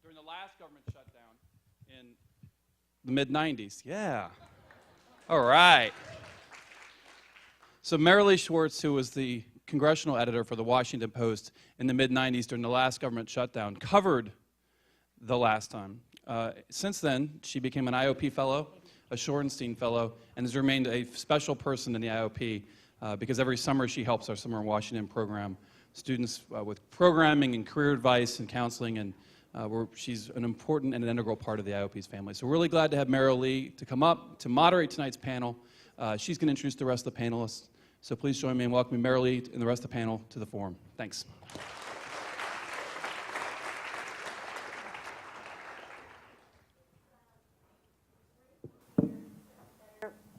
during the last government shutdown in the mid-90s. Yeah. All right. So Maralee Schwartz, who was the Congressional editor for the Washington Post in the mid-90s during the last government shutdown, covered the last time. Since then, she became an IOP fellow, a Shorenstein fellow, and has remained a special person in the IOP because every summer she helps our Summer in Washington program, students with programming and career advice and counseling, and she's an important and an integral part of the IOP's family. So we're really glad to have Maralee to come up to moderate tonight's panel. She's going to introduce the rest of the panelists. So please join me in welcoming Maralee and the rest of the panel to the forum. Thanks.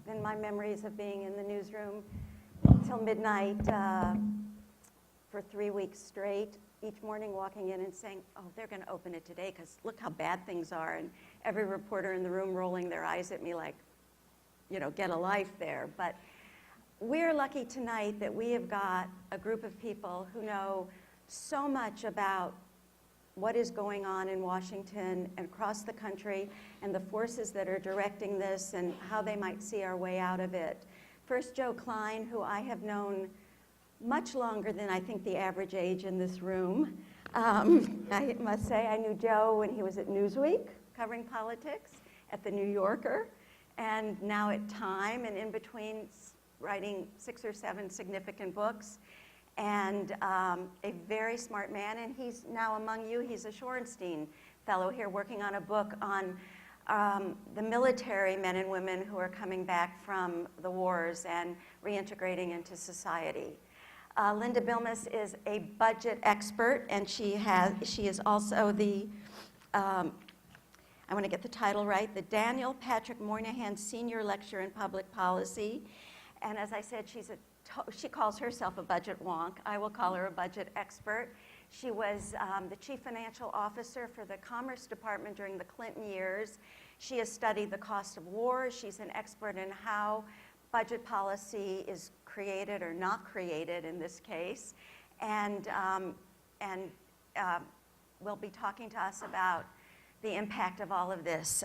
In my memories of being in the newsroom till midnight for 3 weeks straight, each morning walking in and saying, oh, they're going to open it today because look how bad things are, and every reporter in the room rolling their eyes at me like, you know, get a life there. But we're lucky tonight that we have got a group of people who know so much about what is going on in Washington and across the country and the forces that are directing this and how they might see our way out of it. First, Joe Klein, who I have known much longer than I think the average age in this room. I must say I knew Joe when he was at Newsweek covering politics, at The New Yorker, and now at Time, and in between writing 6 or 7 significant books. And a very smart man, and he's now among you. He's a Shorenstein fellow here working on a book on the military men and women who are coming back from the wars and reintegrating into society. Linda Bilmes is a budget expert, and she is also the, I want to get the title right, the Daniel Patrick Moynihan Senior Lecturer in Public Policy. And as I said, she calls herself a budget wonk. I will call her a budget expert. She was the chief financial officer for the Commerce Department during the Clinton years. She has studied the cost of war. She's an expert in how budget policy is created or not created in this case. And will be talking to us about the impact of all of this.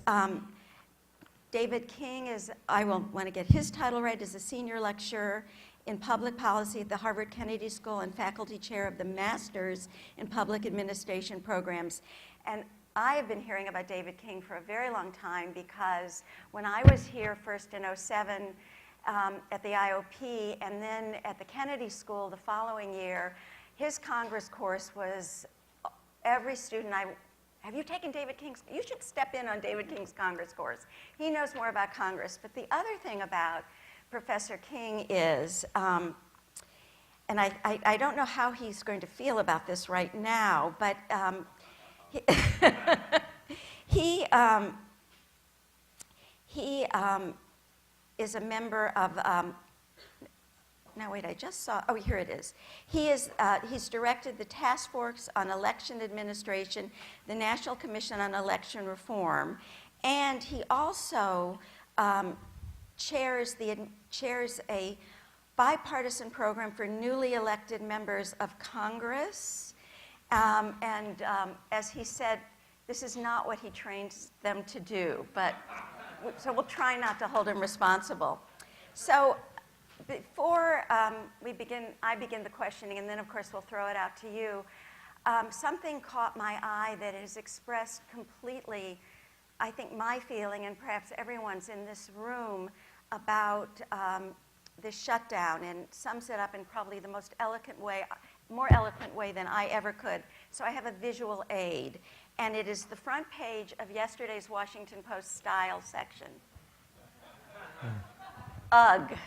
David King is, I will want to get his title right, is a senior lecturer in public policy at the Harvard Kennedy School and faculty chair of the Masters in Public Administration programs. And I have been hearing about David King for a very long time because when I was here first in '07 at the IOP and then at the Kennedy School the following year, his Congress course was every student have you taken David King's? You should step in on David King's Congress course. He knows more about Congress. But the other thing about Professor King is, and I don't know how he's going to feel about this right now, but he is a member of, now wait, I just saw, oh, here it is. He's directed the Task Force on Election Administration, the National Commission on Election Reform, and he also chairs a bipartisan program for newly elected members of Congress. As he said, this is not what he trains them to do, so we'll try not to hold him responsible. So before I begin the questioning, and then of course we'll throw it out to you, something caught my eye that is expressed completely, I think, my feeling, and perhaps everyone's in this room, about this shutdown, and sums it up in probably the most eloquent way, more eloquent way than I ever could. So I have a visual aid, and it is the front page of yesterday's Washington Post style section. Ugh.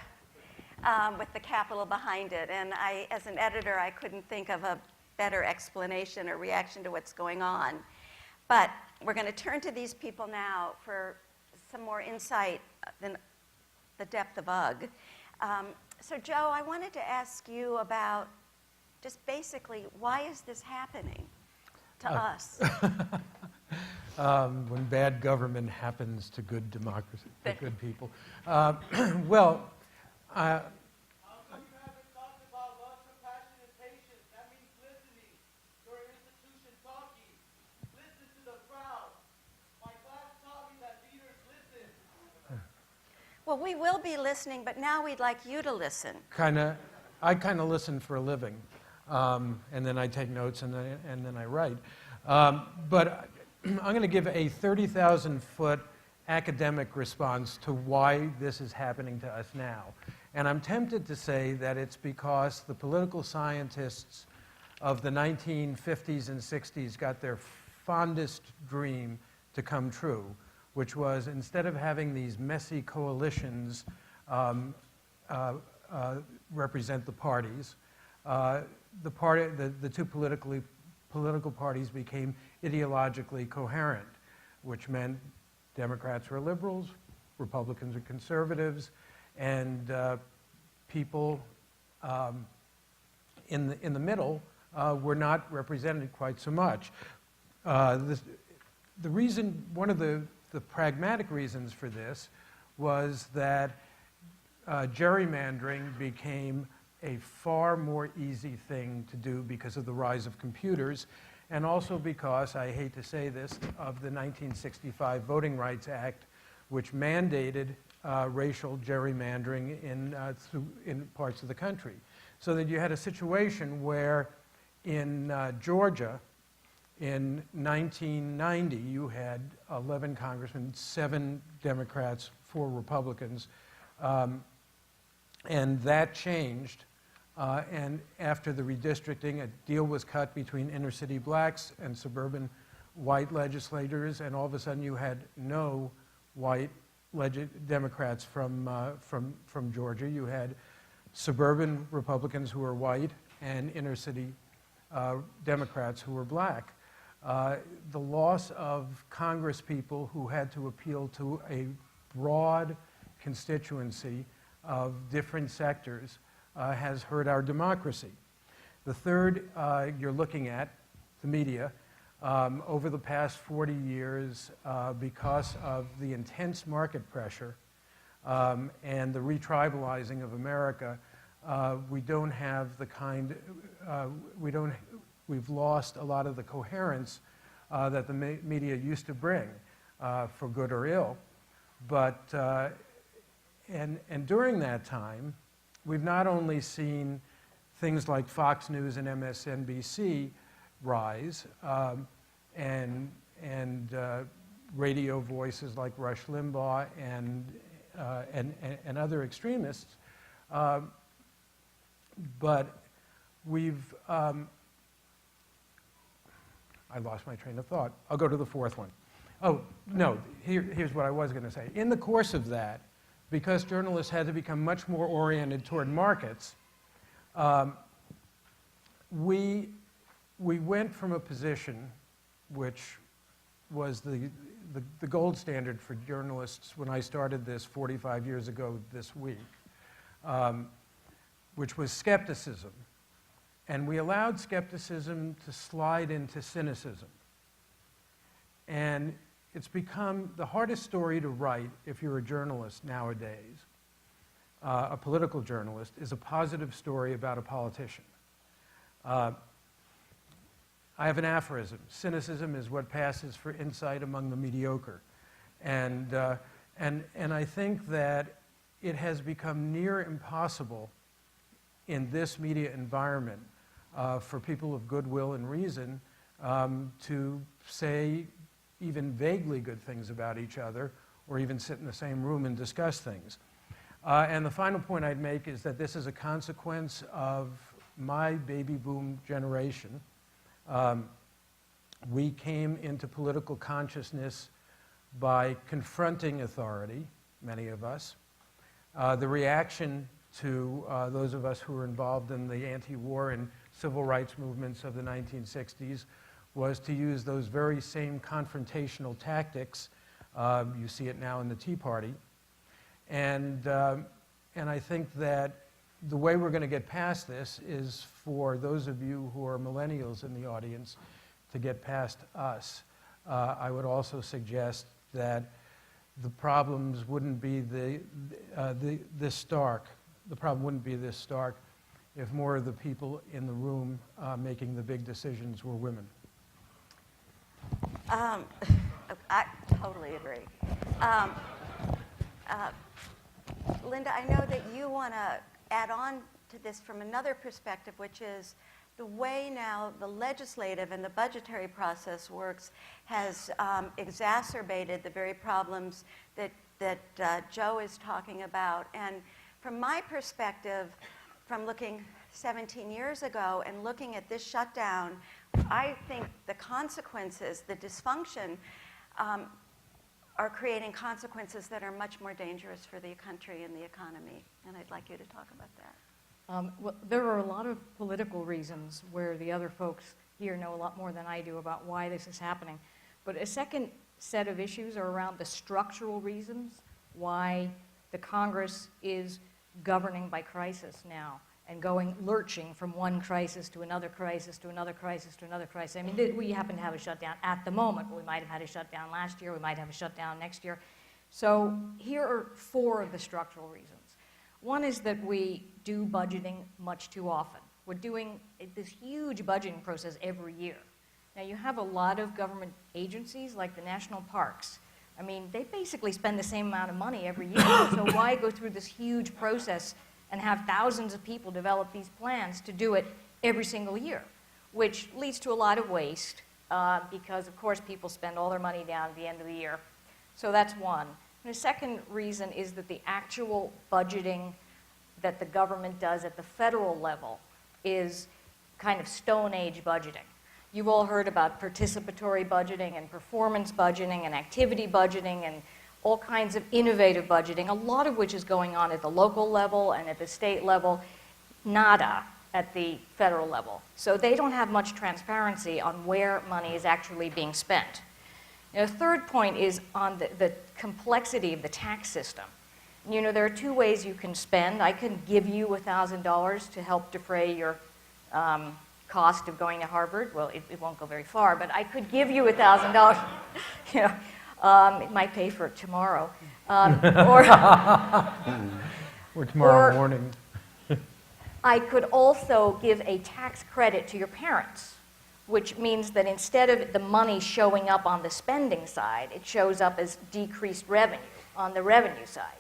With the capital behind it. And as an editor, I couldn't think of a better explanation or reaction to what's going on. But we're going to turn to these people now for some more insight than the depth of ugh. So Joe, I wanted to ask you about just basically, why is this happening to us? When bad government happens to good democracy, to good people. Well, how come you haven't talked about love, compassion, and patience? That means listening. Your institution talking. Listen to the Well, we will be listening, but now we'd like you to listen. I kind of listen for a living, and then I take notes and then I write. But I'm going to give a 30,000-foot academic response to why this is happening to us now. And I'm tempted to say that it's because the political scientists of the 1950s and 60s got their fondest dream to come true, which was instead of having these messy coalitions represent the parties, the two political parties became ideologically coherent, which meant Democrats were liberals, Republicans were conservatives, and people in the middle were not represented quite so much. The reason, one of the pragmatic reasons for this was that gerrymandering became a far more easy thing to do because of the rise of computers, and also because, I hate to say this, of the 1965 Voting Rights Act, which mandated racial gerrymandering in parts of the country. So that you had a situation where in Georgia, in 1990, you had 11 congressmen, 7 Democrats, 4 Republicans, and that changed. And after the redistricting, a deal was cut between inner city blacks and suburban white legislators, and all of a sudden you had no white Democrats from Georgia. You had suburban Republicans who were white and inner city Democrats who were black. The loss of Congress people who had to appeal to a broad constituency of different sectors has hurt our democracy. The third, you're looking at the media. Over the past 40 years, because of the intense market pressure and the retribalizing of America, we don't have the kind, we've lost a lot of the coherence that the media used to bring, for good or ill. But, and during that time, we've not only seen things like Fox News and MSNBC rise, and radio voices like Rush Limbaugh and other extremists, but we've, I lost my train of thought. I'll go to the fourth one. Oh, no, here's what I was going to say. In the course of that, because journalists had to become much more oriented toward markets, we went from a position which was the gold standard for journalists when I started this 45 years ago this week, which was skepticism. And we allowed skepticism to slide into cynicism. And it's become the hardest story to write if you're a journalist nowadays, a political journalist, is a positive story about a politician. I have an aphorism. Cynicism is what passes for insight among the mediocre. And I think that it has become near impossible in this media environment for people of goodwill and reason to say even vaguely good things about each other, or even sit in the same room and discuss things. And the final point I'd make is that this is a consequence of my baby boom generation. We came into political consciousness by confronting authority, many of us. The reaction to those of us who were involved in the anti-war and civil rights movements of the 1960s was to use those very same confrontational tactics. You see it now in the Tea Party. And I think that the way we're going to get past this is for those of you who are millennials in the audience to get past us. I would also suggest that the problems wouldn't be this stark. The problem wouldn't be this stark if more of the people in the room making the big decisions were women. I totally agree. Linda, I know that you want to add on to this from another perspective, which is the way now the legislative and the budgetary process works has exacerbated the very problems that Joe is talking about. And from my perspective, from looking 17 years ago and looking at this shutdown, I think the consequences, the dysfunction, are creating consequences that are much more dangerous for the country and the economy. And I'd like you to talk about that. Well, there are a lot of political reasons where the other folks here know a lot more than I do about why this is happening. But a second set of issues are around the structural reasons why the Congress is governing by crisis now and lurching from one crisis to another crisis to another crisis to another crisis. I mean, we happen to have a shutdown at the moment. We might have had a shutdown last year. We might have a shutdown next year. So here are 4 of the structural reasons. One is that we do budgeting much too often. We're doing this huge budgeting process every year. Now, you have a lot of government agencies like the national parks. I mean, they basically spend the same amount of money every year, so why go through this huge process and have thousands of people develop these plans to do it every single year, which leads to a lot of waste because, of course, people spend all their money down at the end of the year. So that's one. And the second reason is that the actual budgeting that the government does at the federal level is kind of Stone Age budgeting. You've all heard about participatory budgeting and performance budgeting and activity budgeting and all kinds of innovative budgeting, a lot of which is going on at the local level and at the state level, nada at the federal level. So they don't have much transparency on where money is actually being spent. Now, the third point is on the complexity of the tax system. You know, there are 2 ways you can spend. I can give you $1,000 to help defray your cost of going to Harvard. Well, it won't go very far, but I could give you $1,000. You know, it might pay for it tomorrow. Or tomorrow morning. I could also give a tax credit to your parents, which means that instead of the money showing up on the spending side, it shows up as decreased revenue on the revenue side.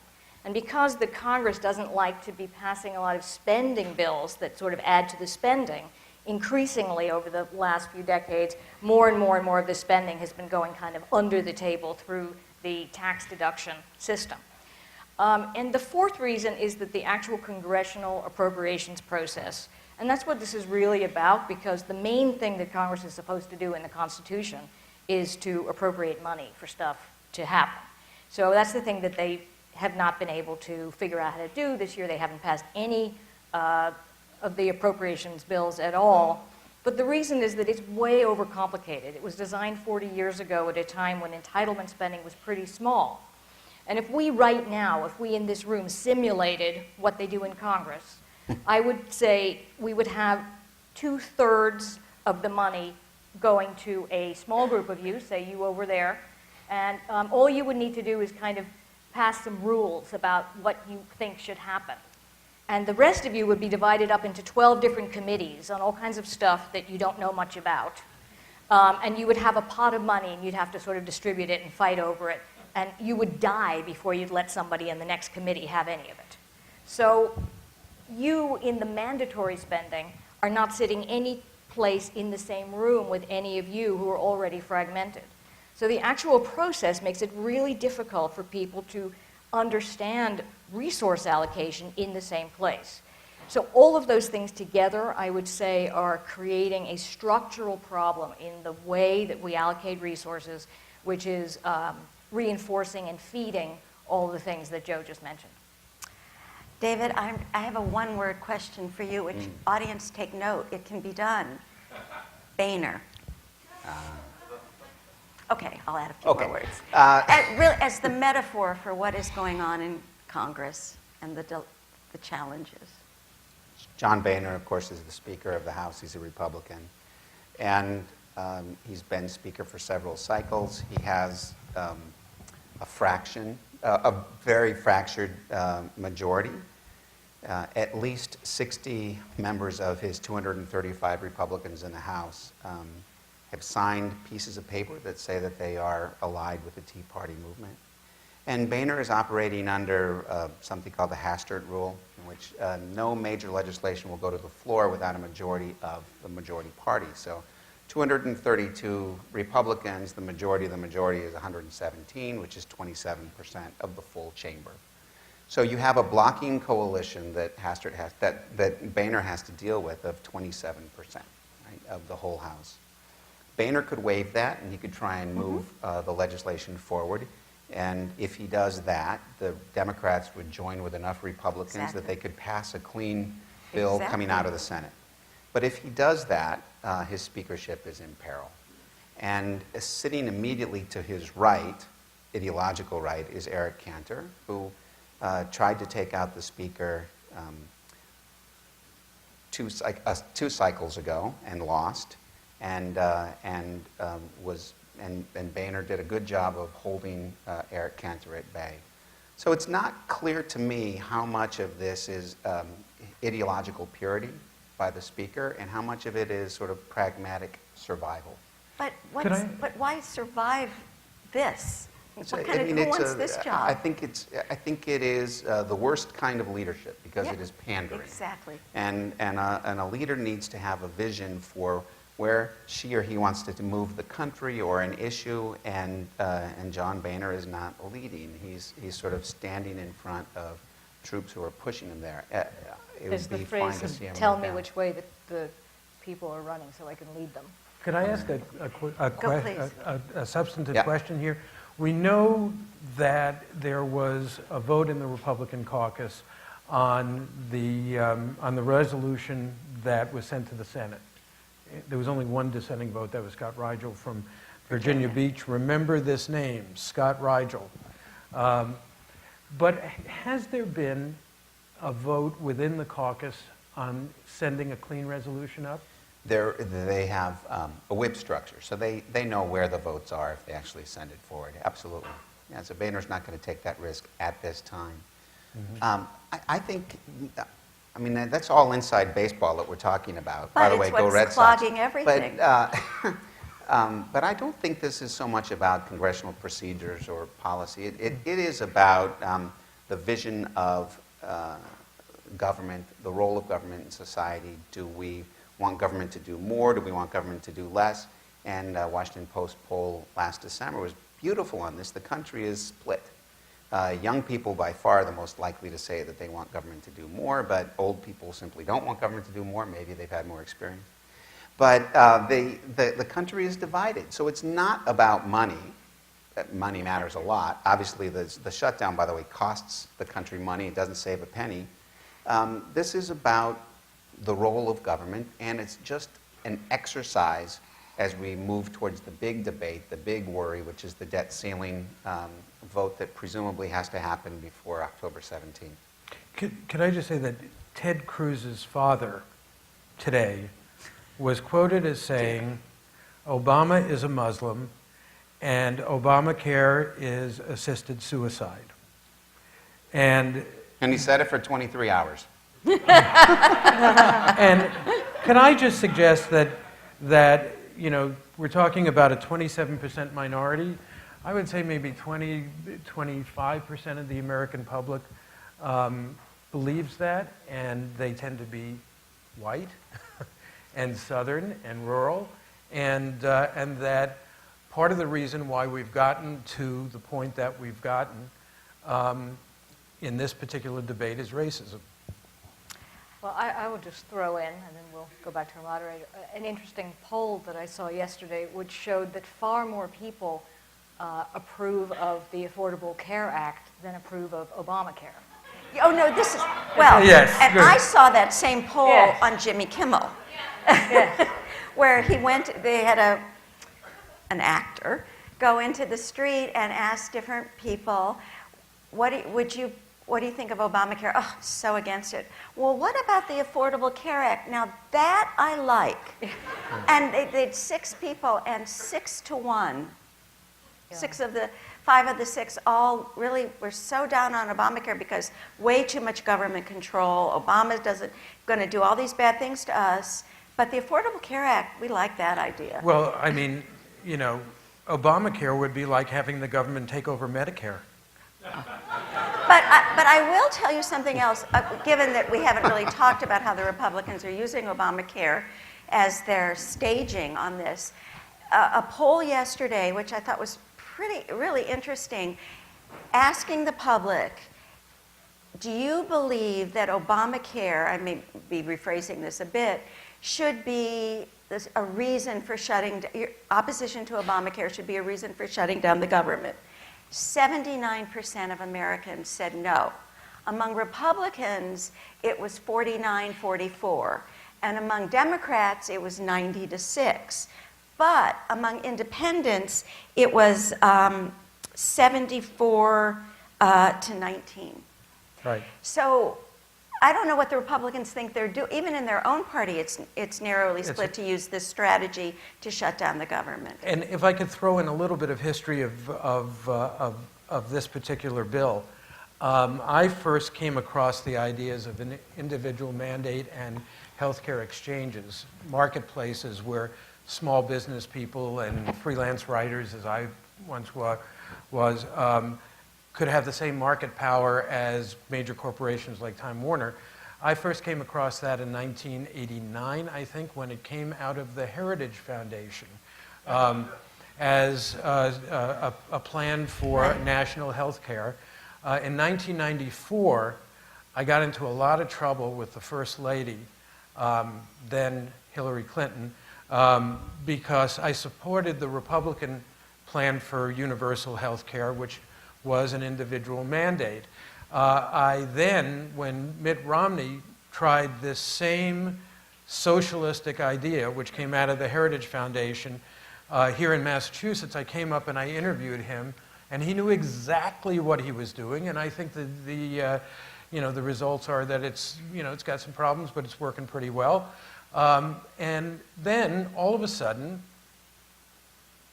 And because the Congress doesn't like to be passing a lot of spending bills that sort of add to the spending, increasingly over the last few decades, more and more of the spending has been going kind of under the table through the tax deduction system. And the fourth reason is that the actual congressional appropriations process, and that's what this is really about, because the main thing that Congress is supposed to do in the Constitution is to appropriate money for stuff to happen. So that's the thing that they have not been able to figure out how to do. This year they haven't passed any of the appropriations bills at all. But the reason is that it's way overcomplicated. It was designed 40 years ago at a time when entitlement spending was pretty small. And if we right now, if we in this room simulated what they do in Congress, I would say we would have 2/3 of the money going to a small group of you, say you over there, and all you would need to do is kind of pass some rules about what you think should happen. And the rest of you would be divided up into 12 different committees on all kinds of stuff that you don't know much about. And you would have a pot of money, and you'd have to sort of distribute it and fight over it. And you would die before you'd let somebody in the next committee have any of it. So you, in the mandatory spending, are not sitting any place in the same room with any of you who are already fragmented. So the actual process makes it really difficult for people to understand resource allocation in the same place. So all of those things together, I would say, are creating a structural problem in the way that we allocate resources, which is reinforcing and feeding all the things that Joe just mentioned. David, I have a one-word question for you, which audience take note. It can be done. Boehner. Okay, I'll add a few more words. As the metaphor for what is going on in Congress and the challenges. John Boehner, of course, is the Speaker of the House. He's a Republican. And he's been Speaker for several cycles. He has a very fractured majority. At least 60 members of his 235 Republicans in the House have signed pieces of paper that say that they are allied with the Tea Party movement. And Boehner is operating under something called the Hastert Rule, in which no major legislation will go to the floor without a majority of the majority party. So 232 Republicans, the majority of the majority is 117, which is 27% of the full chamber. So you have a blocking coalition that Hastert has, that Boehner has to deal with of 27%, right, of the whole House. Boehner could waive that, and he could try and move the legislation forward. And if he does that, the Democrats would join with enough Republicans that they could pass a clean bill coming out of the Senate. But if he does that, his speakership is in peril. And sitting immediately to his right, ideological right, is Eric Cantor, who tried to take out the speaker two cycles ago and lost, and Boehner did a good job of holding Eric Cantor at bay. So it's not clear to me how much of this is ideological purity by the speaker and how much of it is sort of pragmatic survival. But why survive this? Who wants this job? I think it is the worst kind of leadership because it is pandering. Exactly. And a leader needs to have a vision for where she or he wants to move the country or an issue, and John Boehner is not leading. He's sort of standing in front of troops who are pushing him there. It There's would the be fine phrase to see him tell move me down. which way the people are running so I can lead them. Could I ask please. a substantive Yeah. question here? We know that there was a vote in the Republican caucus on the resolution that was sent to the Senate. There was only one dissenting vote. That was Scott Rigel from Virginia Beach. Remember this name, Scott Rigel. But has there been a vote within the caucus on sending a clean resolution up? They have a whip structure, so they know where the votes are if they actually send it forward. Absolutely. Yeah, so Boehner's not going to take that risk at this time. I think, I mean, that's all inside baseball that we're talking about. But By the way, it's go what's Red Sox. clogging everything. But I don't think this is so much about congressional procedures or policy. It is about the vision of government, the role of government in society. Do we want government to do more? Do we want government to do less? And Washington Post poll last December was beautiful on this. The country is split. Young people by far are the most likely to say that they want government to do more, but old people simply don't want government to do more. Maybe they've had more experience. But the country is divided. So it's not about money. Money matters a lot. Obviously, the shutdown, by the way, costs the country money. It doesn't save a penny. This is about the role of government, and it's just an exercise as we move towards the big debate, the big worry, which is the debt ceiling vote that presumably has to happen before October 17th. Could I just say that Ted Cruz's father today was quoted as saying, Obama is a Muslim and Obamacare is assisted suicide. And he said it for 23 hours. And can I just suggest that you know, we're talking about a 27% minority. I would say maybe 25% of the American public believes that, and they tend to be white and Southern and rural, and that part of the reason why we've gotten to the point that we've gotten in this particular debate is racism. Well, I will just throw in, and then we'll go back to our moderator, an interesting poll that I saw yesterday which showed that far more people approve of the Affordable Care Act than approve of Obamacare. Oh, no, this is, well, Yes, and good. I saw that same poll Yes. on Jimmy Kimmel, Yes. where they had an actor go into the street and ask different people, what do you think of Obamacare? Oh, so against it. Well, what about the Affordable Care Act? Now that I like. And they'd 6 people, and 6 to 1. Yeah. 5 of the 6 all really were so down on Obamacare because way too much government control. Obama doesn't going to do all these bad things to us. But the Affordable Care Act, we like that idea. Well, I mean, you know, Obamacare would be like having the government take over Medicare. But I will tell you something else, given that we haven't really talked about how the Republicans are using Obamacare as their staging on this. A poll yesterday, which I thought was really interesting, asking the public, do you believe that Obamacare, I may be rephrasing this a bit, should be a reason for your opposition to Obamacare should be a reason for shutting down the government? 79% of Americans said no. Among Republicans, it was 49-44. And among Democrats, it was 90-6. But among independents, it was 74 to 19. Right. So I don't know what the Republicans think they're doing. Even in their own party, it's narrowly split to use this strategy to shut down the government. And if I could throw in a little bit of history of this particular bill, I first came across the ideas of an individual mandate and healthcare exchanges, marketplaces where small business people and freelance writers, as I once was, could have the same market power as major corporations like Time Warner. I first came across that in 1989, I think, when it came out of the Heritage Foundation as a plan for national health care. In 1994, I got into a lot of trouble with the First Lady, then Hillary Clinton, because I supported the Republican plan for universal health care, which was an individual mandate. I then, when Mitt Romney tried this same socialistic idea, which came out of the Heritage Foundation, here in Massachusetts, I came up and I interviewed him, and he knew exactly what he was doing, and I think the results are that it's got some problems, but it's working pretty well. And then, all of a sudden,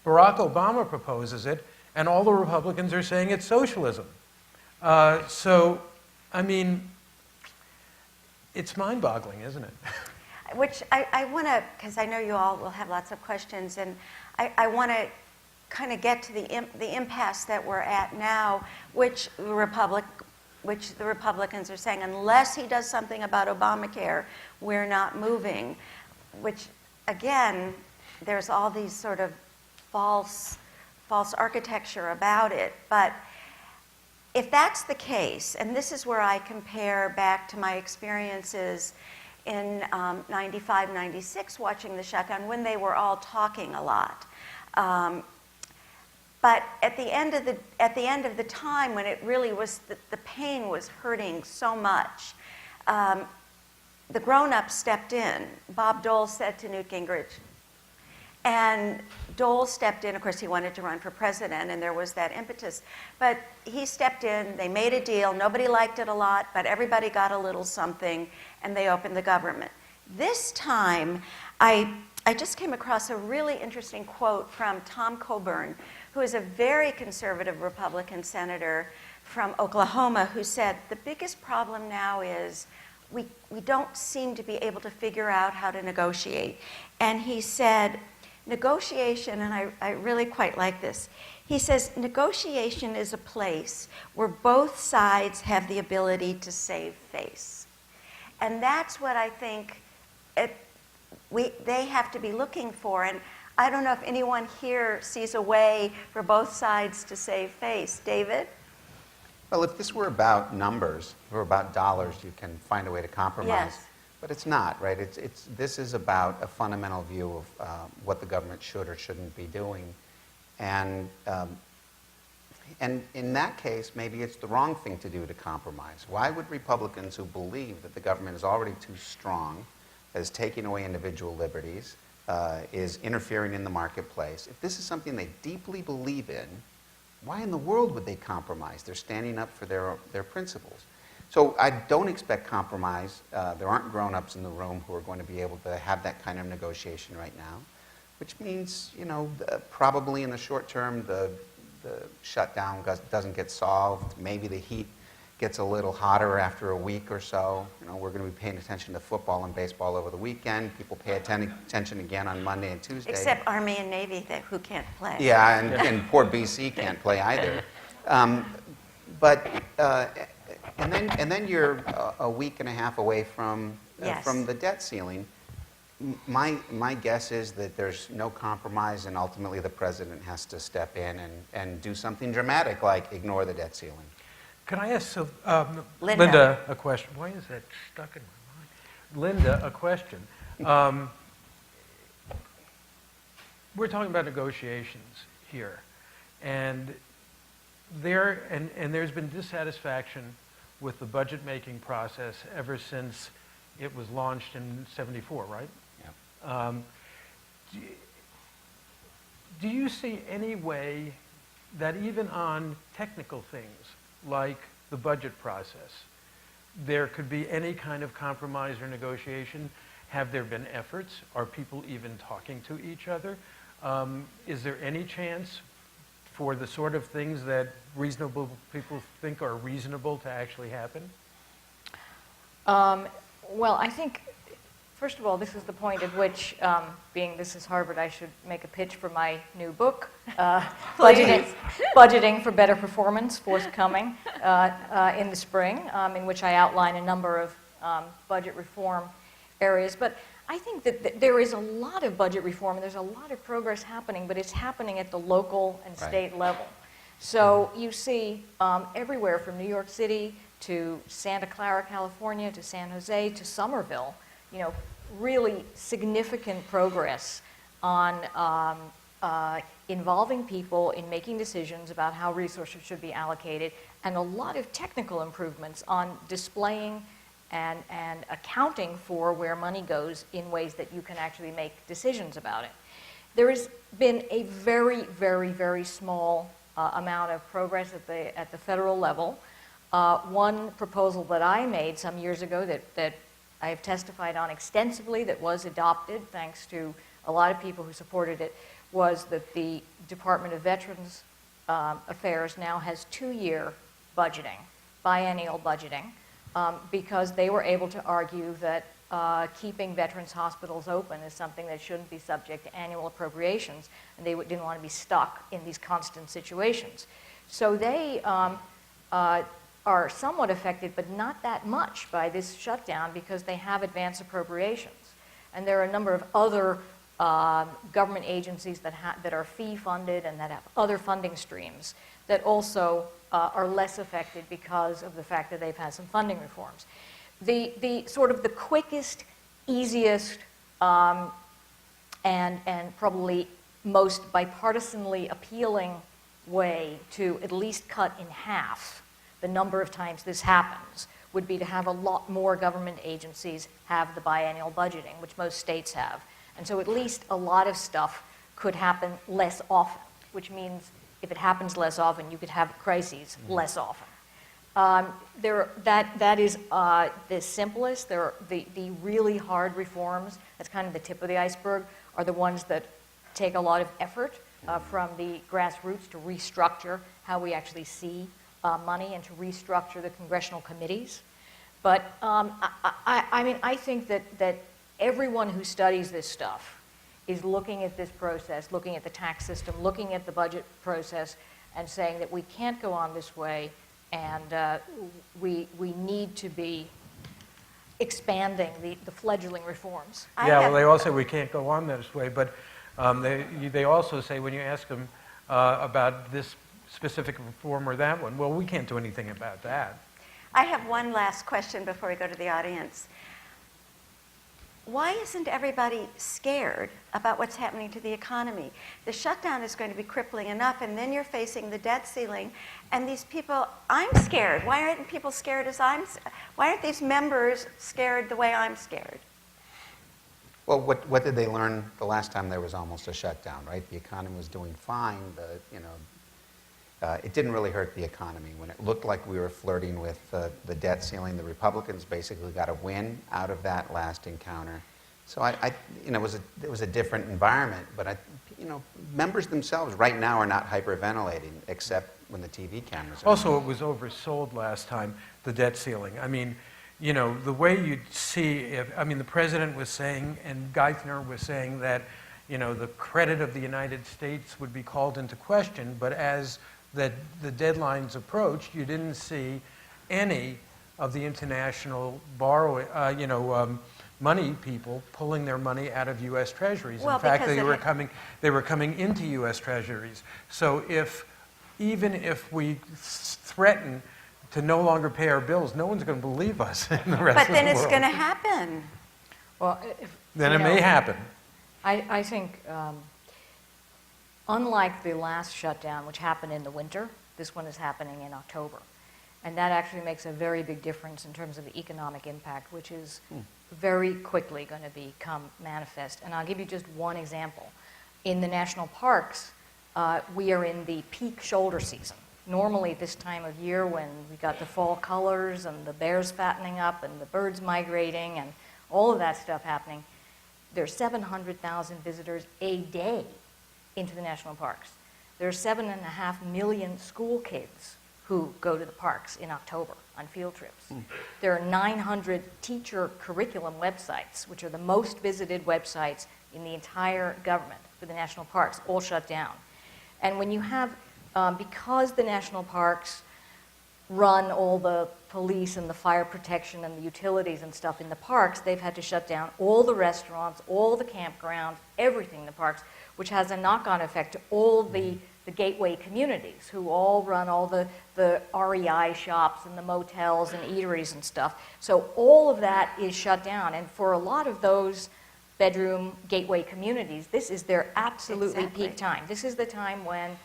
Barack Obama proposes it, and all the Republicans are saying it's socialism. So, I mean, it's mind-boggling, isn't it? Which I want to, because I know you all will have lots of questions, and I want to kind of get to the impasse that we're at now, which the Republicans are saying, unless he does something about Obamacare, we're not moving. Which, again, there's all these sort of false architecture about it. But if that's the case, and this is where I compare back to my experiences in 95, 96, watching the shutdown, when they were all talking a lot. But at the end of the time, when it really was the pain was hurting so much, the grown-ups stepped in. Bob Dole said to Newt Gingrich, and Dole stepped in. Of course, he wanted to run for president, and there was that impetus. But he stepped in. They made a deal. Nobody liked it a lot, but everybody got a little something, and they opened the government. This time, I just came across a really interesting quote from Tom Coburn, who is a very conservative Republican senator from Oklahoma, who said, the biggest problem now is we don't seem to be able to figure out how to negotiate. And he said, negotiation, and I really quite like this, he says, negotiation is a place where both sides have the ability to save face. And that's what I think they have to be looking for. And I don't know if anyone here sees a way for both sides to save face. David? Well, if this were about numbers or about dollars, you can find a way to compromise. Yes. But it's not, right? This is about a fundamental view of what the government should or shouldn't be doing. And in that case, maybe it's the wrong thing to do to compromise. Why would Republicans who believe that the government is already too strong, is taking away individual liberties, is interfering in the marketplace, if this is something they deeply believe in, why in the world would they compromise? They're standing up for their principles. So I don't expect compromise. There aren't grown-ups in the room who are going to be able to have that kind of negotiation right now, which means, probably in the short term, the shutdown doesn't get solved. Maybe the heat gets a little hotter after a week or so. We're going to be paying attention to football and baseball over the weekend. People pay attention again on Monday and Tuesday. Except Army and Navy, who can't play. Yeah, and poor BC can't play either. but and then you're a week and a half away from Yes. from the debt ceiling. My guess is that there's no compromise, and ultimately the president has to step in and do something dramatic, like ignore the debt ceiling. Can I ask Linda. Linda a question? Why is that stuck in my mind? Linda, a question. We're talking about negotiations here, and there's been dissatisfaction with the budget-making process ever since it was launched in '74, right? Yeah. Do you see any way that even on technical things like the budget process, there could be any kind of compromise or negotiation? Have there been efforts? Are people even talking to each other? Is there any chance for the sort of things that reasonable people think are reasonable to actually happen? Well, I think, first of all, this is the point at which, being this is Harvard, I should make a pitch for my new book, Budgeting for Better Performance, forthcoming in the spring, in which I outline a number of budget reform areas. But I think that there is a lot of budget reform, and there's a lot of progress happening, but it's happening at the local and state level. So you see everywhere from New York City to Santa Clara, California, to San Jose, to Somerville, really significant progress on involving people in making decisions about how resources should be allocated, and a lot of technical improvements on displaying and accounting for where money goes in ways that you can actually make decisions about it. There has been a very, very, very small amount of progress at the federal level. One proposal that I made some years ago that I have testified on extensively, that was adopted thanks to a lot of people who supported it, was that the Department of Veterans Affairs now has 2-year budgeting, biennial budgeting, because they were able to argue that keeping veterans hospitals open is something that shouldn't be subject to annual appropriations, and they didn't want to be stuck in these constant situations. So they are somewhat affected, but not that much by this shutdown, because they have advance appropriations. And there are a number of other government agencies that are fee-funded and that have other funding streams that also are less affected because of the fact that they've had some funding reforms. The sort of the quickest, easiest, and probably most bipartisanly appealing way to at least cut in half the number of times this happens would be to have a lot more government agencies have the biennial budgeting, which most states have. And so at least a lot of stuff could happen less often, which means if it happens less often, you could have crises less often. That is the simplest. The really hard reforms, that's kind of the tip of the iceberg, are the ones that take a lot of effort from the grassroots to restructure how we actually see money and to restructure the congressional committees. But I think that everyone who studies this stuff is looking at this process, looking at the tax system, looking at the budget process, and saying that we can't go on this way, and we need to be expanding the fledgling reforms. Well, they all say we can't go on this way, but they also say when you ask them about this specific reform or that one, well, we can't do anything about that. I have one last question before we go to the audience. Why isn't everybody scared about what's happening to the economy? The shutdown is going to be crippling enough, and then you're facing the debt ceiling, and these people, I'm scared. Why aren't people scared as why aren't these members scared the way I'm scared? Well, what did they learn the last time there was almost a shutdown, right? The economy was doing fine. It didn't really hurt the economy. When it looked like we were flirting with the debt ceiling, the Republicans basically got a win out of that last encounter. So it was a different environment, but members themselves right now are not hyperventilating, except when the TV cameras are Also, on. it was oversold last time, the debt ceiling. I mean, the way you'd see the president was saying, and Geithner was saying that, the credit of the United States would be called into question, but as that the deadlines approached, you didn't see any of the international borrowing, money people pulling their money out of U.S. treasuries. Well, in fact, because they were coming into U.S. treasuries. So even if we threaten to no longer pay our bills, no one's going to believe us in the rest of the world. But then it's going to happen. Well, Then it may happen. I think, unlike the last shutdown, which happened in the winter, this one is happening in October. And that actually makes a very big difference in terms of the economic impact, which is very quickly going to become manifest. And I'll give you just one example. In the national parks, we are in the peak shoulder season. Normally this time of year when we got the fall colors and the bears fattening up and the birds migrating and all of that stuff happening, there's 700,000 visitors a day into the national parks. There are 7.5 million school kids who go to the parks in October on field trips. There are 900 teacher curriculum websites, which are the most visited websites in the entire government for the national parks, all shut down. And when you have, because the national parks run all the police and the fire protection and the utilities and stuff in the parks, they've had to shut down all the restaurants, all the campgrounds, everything in the parks, which has a knock-on effect to all the gateway communities who all run all the REI shops and the motels and eateries and stuff. So all of that is shut down. And for a lot of those bedroom gateway communities, this is their absolutely peak time. This is the time when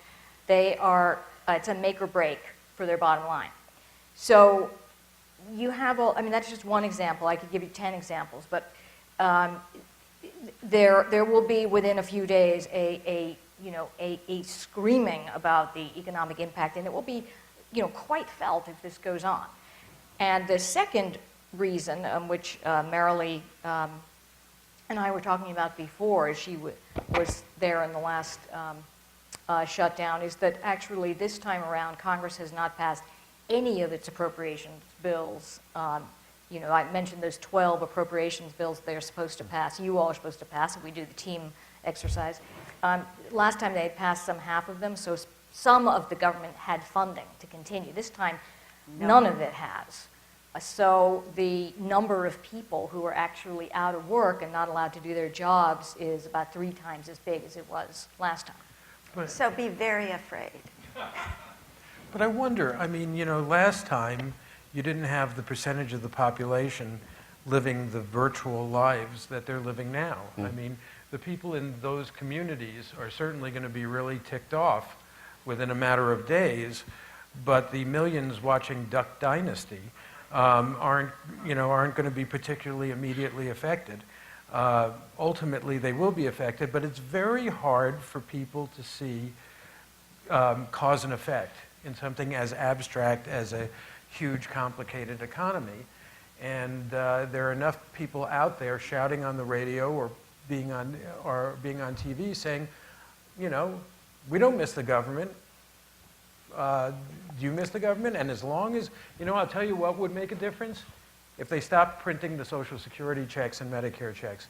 they are, it's a make or break for their bottom line. So you have, that's just one example. I could give you 10 examples, but there will be within a few days a screaming about the economic impact, and it will be, quite felt if this goes on. And the second reason, which Maralee and I were talking about before, as she was there in the last shutdown, is that actually this time around Congress has not passed any of its appropriations bills. I mentioned those 12 appropriations bills they're supposed to pass. You all are supposed to pass if we do the team exercise. Last time they had passed half of them, so some of the government had funding to continue. This time, none of it has. So the number of people who are actually out of work and not allowed to do their jobs is about 3 times as big as it was last time. So be very afraid. But I wonder, last time you didn't have the percentage of the population living the virtual lives that they're living now. The people in those communities are certainly going to be really ticked off within a matter of days, but the millions watching Duck Dynasty aren't going to be particularly immediately affected. Ultimately, they will be affected, but it's very hard for people to see cause and effect in something as abstract as a huge, complicated economy. And there are enough people out there shouting on the radio or being on TV saying, we don't miss the government. Do you miss the government? And as long as, I'll tell you what would make a difference. If they stopped printing the Social Security checks and Medicare checks,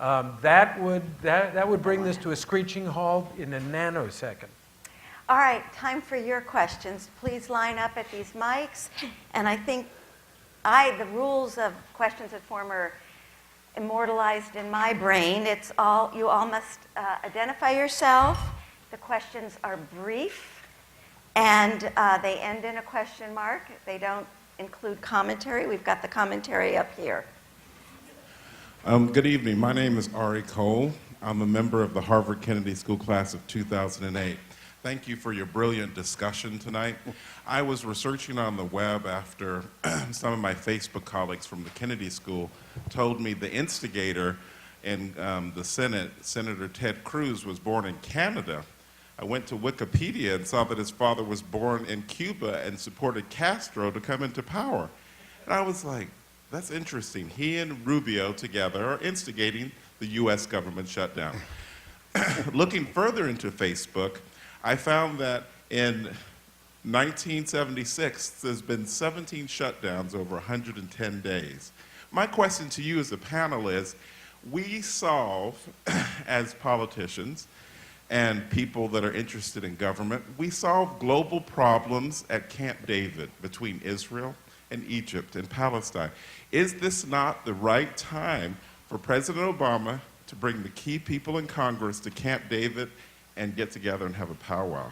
that would bring this to a screeching halt in a nanosecond. All right, time for your questions. Please line up at these mics. And I think the rules of questions at form are immortalized in my brain. You all must identify yourself. The questions are brief, and they end in a question mark. They don't include commentary. We've got the commentary up here. Good evening. My name is Ari Cole. I'm a member of the Harvard Kennedy School class of 2008. Thank you for your brilliant discussion tonight. I was researching on the web after some of my Facebook colleagues from the Kennedy School told me the instigator in the Senate, Senator Ted Cruz, was born in Canada. I went to Wikipedia and saw that his father was born in Cuba and supported Castro to come into power. And I was like, that's interesting. He and Rubio together are instigating the U.S. government shutdown. Looking further into Facebook, I found that in 1976, there's been 17 shutdowns over 110 days. My question to you as a panel is, we solve, as politicians, and people that are interested in government. We solve global problems at Camp David between Israel and Egypt and Palestine. Is this not the right time for President Obama to bring the key people in Congress to Camp David and get together and have a powwow?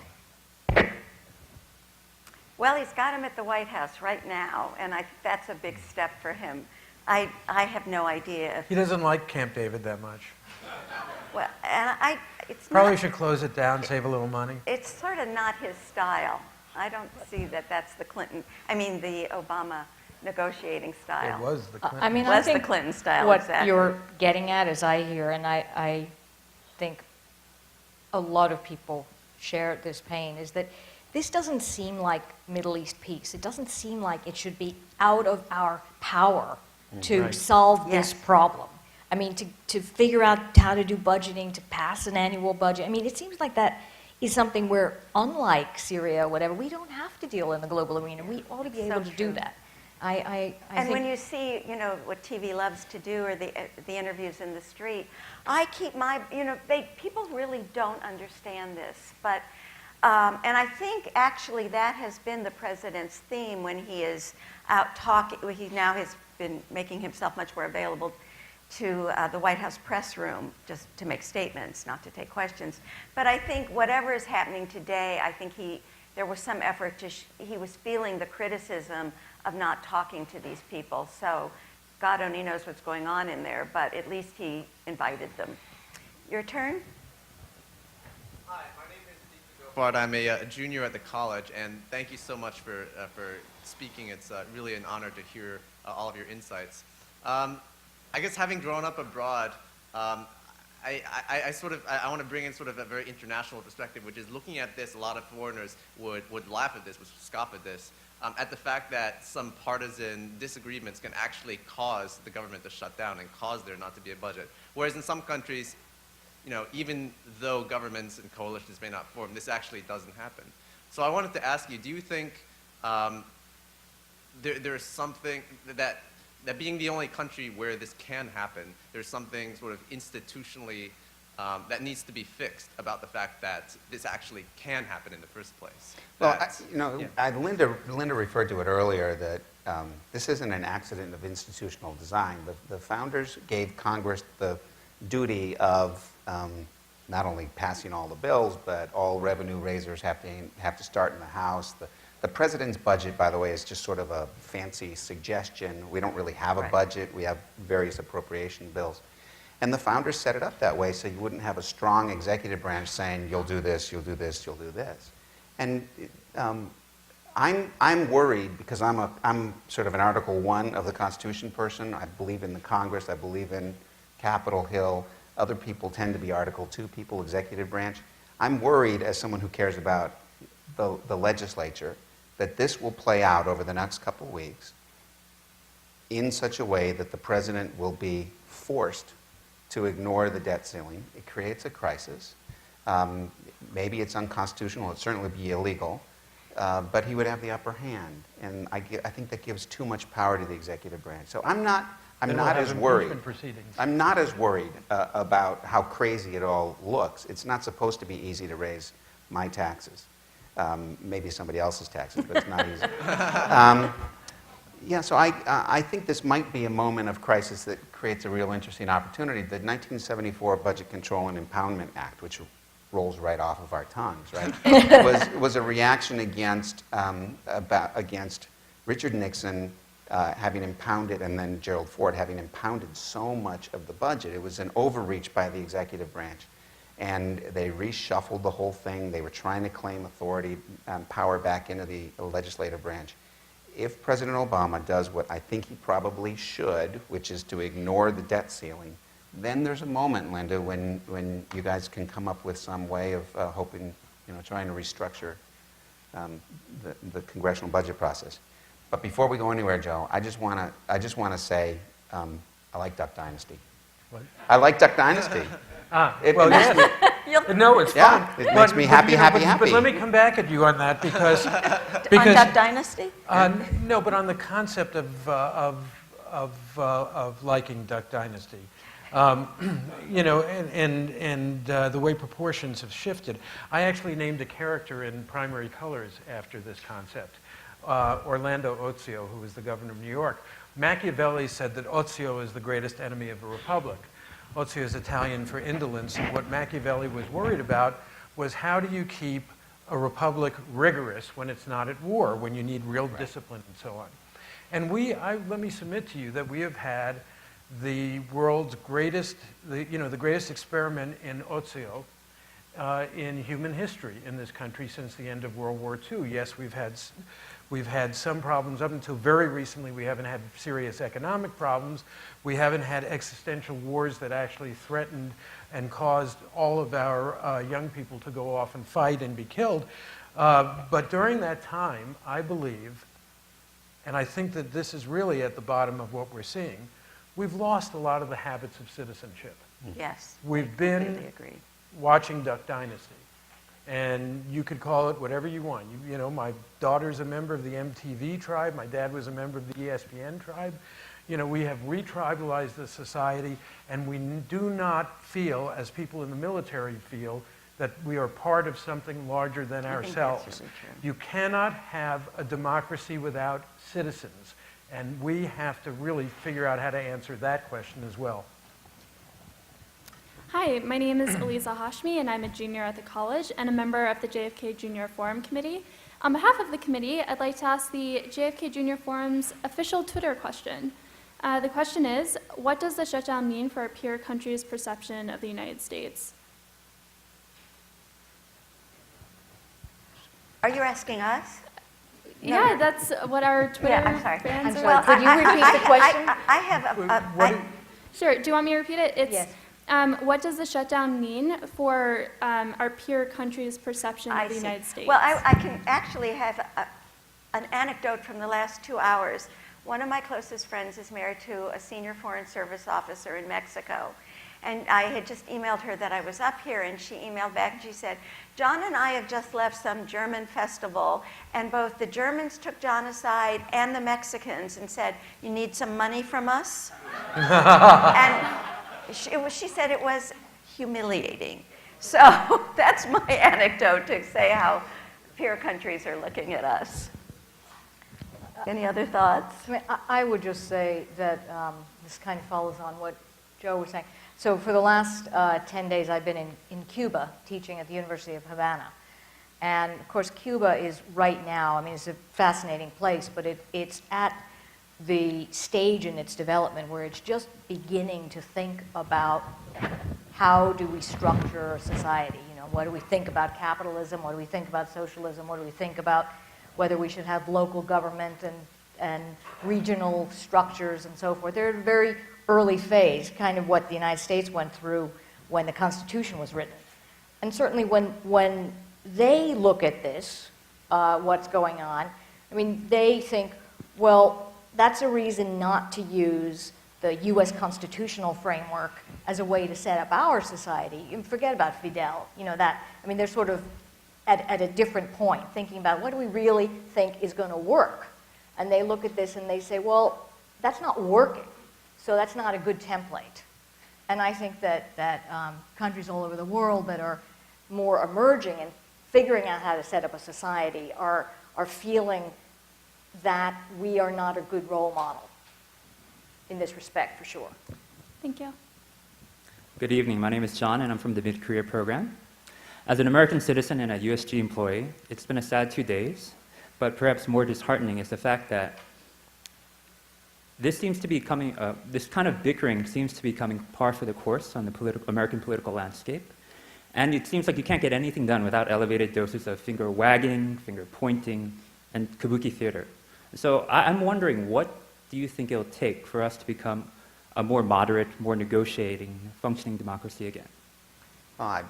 Well, he's got him at the White House right now, and I think that's a big step for him. I have no idea if... He doesn't like Camp David that much. Well, and it's Probably not, should close it down, save a little money. it's sort of not his style. I don't see that that's the the Obama negotiating style. It was the Clinton. I mean, Was I the think Clinton style, what exactly. you're getting at, as I hear, and I think a lot of people share this pain, is that this doesn't seem like Middle East peace. It doesn't seem like it should be out of our power to Right. solve Yes. this problem. I mean, to figure out how to do budgeting, to pass an annual budget. I mean, it seems like that is something where, unlike Syria or whatever, we don't have to deal in the global arena. We ought to be able to do true. that. I And think when you see, what TV loves to do, or the interviews in the street, I keep my, people really don't understand this, but, and I think actually that has been the president's theme when he is out talking. He now has been making himself much more available to the White House press room, just to make statements, not to take questions. But I think whatever is happening today, I think there was some effort he was feeling the criticism of not talking to these people. So God only knows what's going on in there, but at least he invited them. Your turn? Hi, my name is Deepak Gopad. I'm a junior at the college, and thank you so much for speaking. It's really an honor to hear all of your insights. I guess having grown up abroad, I want to bring in sort of a very international perspective, which is looking at this, a lot of foreigners would laugh at this, would scoff at this, at the fact that some partisan disagreements can actually cause the government to shut down and cause there not to be a budget. Whereas in some countries, even though governments and coalitions may not form, this actually doesn't happen. So I wanted to ask you, do you think there's something that being the only country where this can happen, there's something sort of institutionally that needs to be fixed about the fact that this actually can happen in the first place? Well, Yeah. Linda referred to it earlier that this isn't an accident of institutional design. The founders gave Congress the duty of not only passing all the bills, but all revenue raisers have to start in the House. The president's budget, by the way, is just sort of a fancy suggestion. We don't really have a Right. budget. We have various appropriation bills. And the founders set it up that way so you wouldn't have a strong executive branch saying, you'll do this, you'll do this, you'll do this. And I'm worried because I'm sort of an Article I of the Constitution person. I believe in the Congress. I believe in Capitol Hill. Other people tend to be Article II people, executive branch. I'm worried, as someone who cares about the legislature, that this will play out over the next couple of weeks in such a way that the president will be forced to ignore the debt ceiling. It creates a crisis. Maybe it's unconstitutional. It'd certainly be illegal. But he would have the upper hand. And I think that gives too much power to the executive branch. So I'm not Then we'll have as worried. impeachment proceedings. I'm not as worried about how crazy it all looks. It's not supposed to be easy to raise my taxes. Maybe somebody else's taxes, but it's not easy. So I think this might be a moment of crisis that creates a real interesting opportunity. The 1974 Budget Control and Impoundment Act, which rolls right off of our tongues, right, was a reaction against Richard Nixon having impounded, and then Gerald Ford having impounded so much of the budget. It was an overreach by the executive branch. And they reshuffled the whole thing. They were trying to claim authority and power back into the legislative branch. If President Obama does what I think he probably should, which is to ignore the debt ceiling, then there's a moment, Linda, when you guys can come up with some way of trying to restructure the congressional budget process. But before we go anywhere, Joe, I just want to say I like Duck Dynasty. What? I like Duck Dynasty. It Well, makes me- No, it's Yeah, fine. it makes me happy, happy, But happy. let me come back at you on that because On Duck Dynasty? no, but on the concept of liking Duck Dynasty, You know, and the way proportions have shifted. I actually named a character in Primary Colors after this concept, Orlando Ozio, who was the governor of New York. Machiavelli said that Ozio is the greatest enemy of a republic. Ozio is Italian for indolence, and what Machiavelli was worried about was how do you keep a republic rigorous when it's not at war, when you need real discipline and so on. And let me submit to you that we have had the world's greatest, the greatest experiment in Ozio in human history in this country since the end of World War II. Yes, we've had some problems. Up until very recently, we haven't had serious economic problems. We haven't had existential wars that actually threatened and caused all of our young people to go off and fight and be killed. But during that time, I believe, and I think that this is really at the bottom of what we're seeing, we've lost a lot of the habits of citizenship. Yes. We've been Completely agree. watching Duck Dynasty. And you could call it whatever you want. You know, my daughter's a member of the MTV tribe. My dad was a member of the ESPN tribe. You know, we have retribalized the society, and we do not feel, as people in the military feel, that we are part of something larger than ourselves. That's really true. You cannot have a democracy without citizens. And we have to really figure out how to answer that question as well. Hi, my name is Eliza Hashmi, and I'm a junior at the college and a member of the JFK Junior Forum Committee. On behalf of the committee, I'd like to ask the JFK Junior Forum's official Twitter question. The question is, what does the shutdown mean for our peer countries' perception of the United States? Are you asking us? Yeah, that's what our Twitter Yeah, I'm sorry. fans I'm are. sorry. Could you repeat the question? I have Sure, do you want me to repeat it? It's, Yes. What does the shutdown mean for our peer countries' perception I of the see. United States? Well, I can actually have an anecdote from the last 2 hours. One of my closest friends is married to a senior Foreign Service officer in Mexico. And I had just emailed her that I was up here, and she emailed back and she said, John and I have just left some German festival, and both the Germans took John aside and the Mexicans and said, you need some money from us? And she said it was humiliating. So that's my anecdote to say how peer countries are looking at us. Any other thoughts? I mean, I would just say that this kind of follows on what Joe was saying. So for the last 10 days, I've been in Cuba teaching at the University of Havana. And of course, Cuba is right now, I mean, it's a fascinating place, but it's at the stage in its development where it's just beginning to think about how do we structure society. You know, what do we think about capitalism? What do we think about socialism? What do we think about whether we should have local government and regional structures and so forth? They're at a very early phase, kind of what the United States went through when the Constitution was written. And certainly when they look at this, what's going on, I mean, they think, well, that's a reason not to use the U.S. constitutional framework as a way to set up our society. And forget about Fidel, you know, that, I mean, they're sort of at a different point, thinking about what do we really think is going to work. And they look at this and they say, well, that's not working. So that's not a good template. And I think that countries all over the world that are more emerging and figuring out how to set up a society are feeling that we are not a good role model in this respect, for sure. Thank you. Good evening. My name is John, and I'm from the Mid-Career Program. As an American citizen and a USG employee, it's been a sad 2 days, but perhaps more disheartening is the fact that this seems to be coming, this kind of bickering seems to be coming par for the course on the American political landscape. And it seems like you can't get anything done without elevated doses of finger wagging, finger pointing, and kabuki theater. So I'm wondering, what do you think it'll take for us to become a more moderate, more negotiating, functioning democracy again? Well,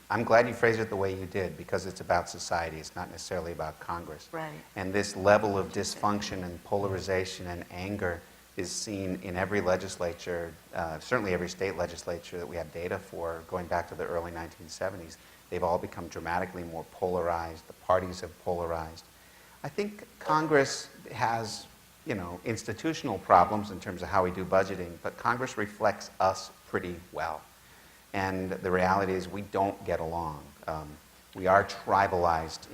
I'm glad you phrased it the way you did, because it's about society. It's not necessarily about Congress. Right. And this level of dysfunction and polarization and anger is seen in every legislature, certainly every state legislature that we have data for, going back to the early 1970s. They've all become dramatically more polarized. The parties have polarized. I think Congress has institutional problems in terms of how we do budgeting, but Congress reflects us pretty well. And the reality is we don't get along. We are tribalized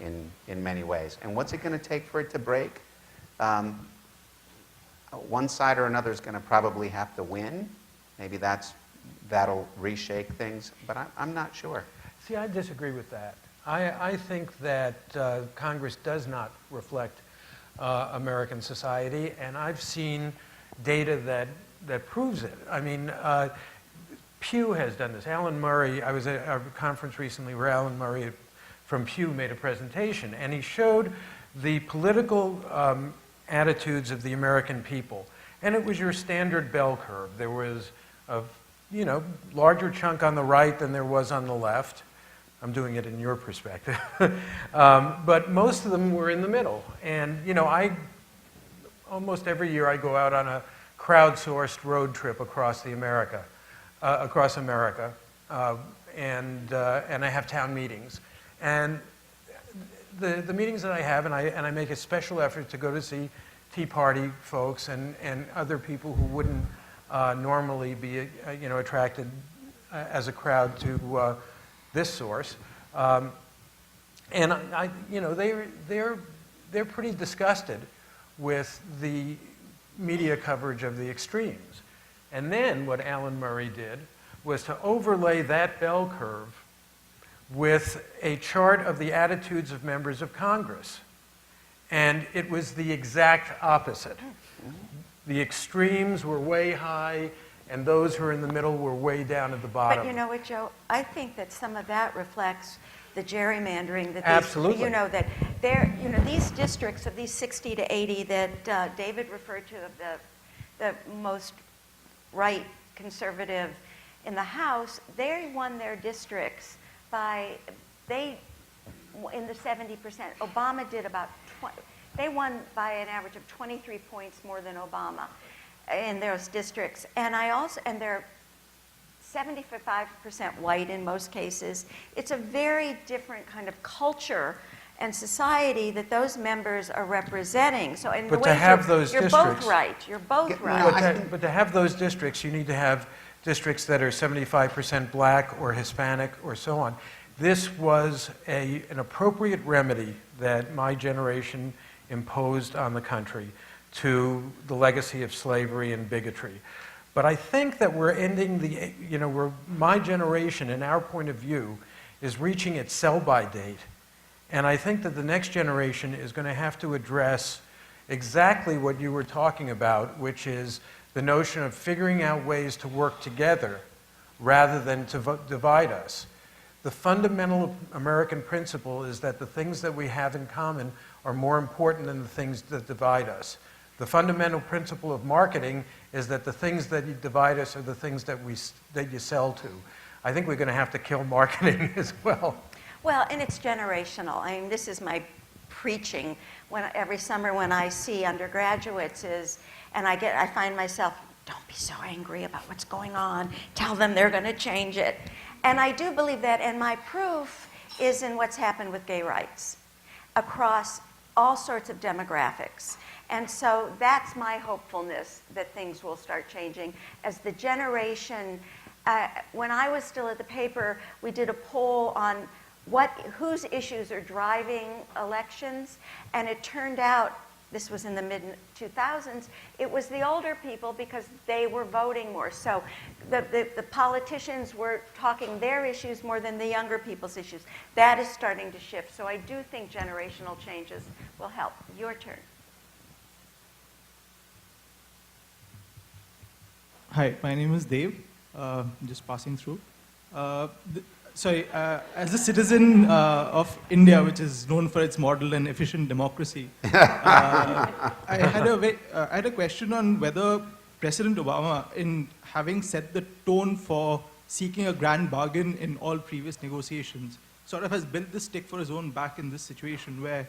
in many ways. And what's it going to take for it to break? One side or another is going to probably have to win. Maybe that'll reshake things, but I'm not sure. See, I disagree with that. I think that Congress does not reflect American society, and I've seen data that proves it. I mean, Pew has done this. Alan Murray, I was at a conference recently where Alan Murray from Pew made a presentation, and he showed the political attitudes of the American people. And it was your standard bell curve. There was a larger chunk on the right than there was on the left. I'm doing it in your perspective. But most of them were in the middle. And, almost every year I go out on a crowdsourced road trip across America. And I have town meetings. And the meetings that I have, and I make a special effort to go to see Tea Party folks and other people who wouldn't normally be attracted as a crowd to this source, and they're pretty disgusted with the media coverage of the extremes. And then what Alan Murray did was to overlay that bell curve with a chart of the attitudes of members of Congress. And it was the exact opposite. The extremes were way high, and those who are in the middle were way down at the bottom. But you know what, Joe? I think that some of that reflects the gerrymandering that Absolutely. These districts of these 60 to 80 that David referred to, of the most right conservative in the House, they won their districts in the 70%. Obama did about 20. They won by an average of 23 points more than Obama in those districts. And they're 75% white in most cases. It's a very different kind of culture and society that those members are representing. So in But the to way have those you're districts- both right. You're both Yeah, right. But to have those districts, you need to have districts that are 75% black or Hispanic or so on. This was an appropriate remedy that my generation imposed on the country to the legacy of slavery and bigotry. But I think that we're ending my generation, in our point of view, is reaching its sell-by date. And I think that the next generation is going to have to address exactly what you were talking about, which is the notion of figuring out ways to work together rather than to divide us. The fundamental American principle is that the things that we have in common are more important than the things that divide us. The fundamental principle of marketing is that the things that divide us are the things that you sell to. I think we're going to have to kill marketing as well. Well, and it's generational. I mean, this is my preaching every summer when I see undergraduates and I find myself, don't be so angry about what's going on. Tell them they're going to change it. And I do believe that, and my proof is in what's happened with gay rights across all sorts of demographics. And so that's my hopefulness that things will start changing as the generation. When I was still at the paper, we did a poll on whose issues are driving elections, and it turned out, this was in the mid-2000s, it was the older people because they were voting more. So the politicians were talking their issues more than the younger people's issues. That is starting to shift. So I do think generational changes will help. Your turn. Hi, my name is Dev. Just passing through. As a citizen of India, which is known for its model and efficient democracy, I had a question on whether President Obama, in having set the tone for seeking a grand bargain in all previous negotiations, sort of has built this stick for his own back in this situation where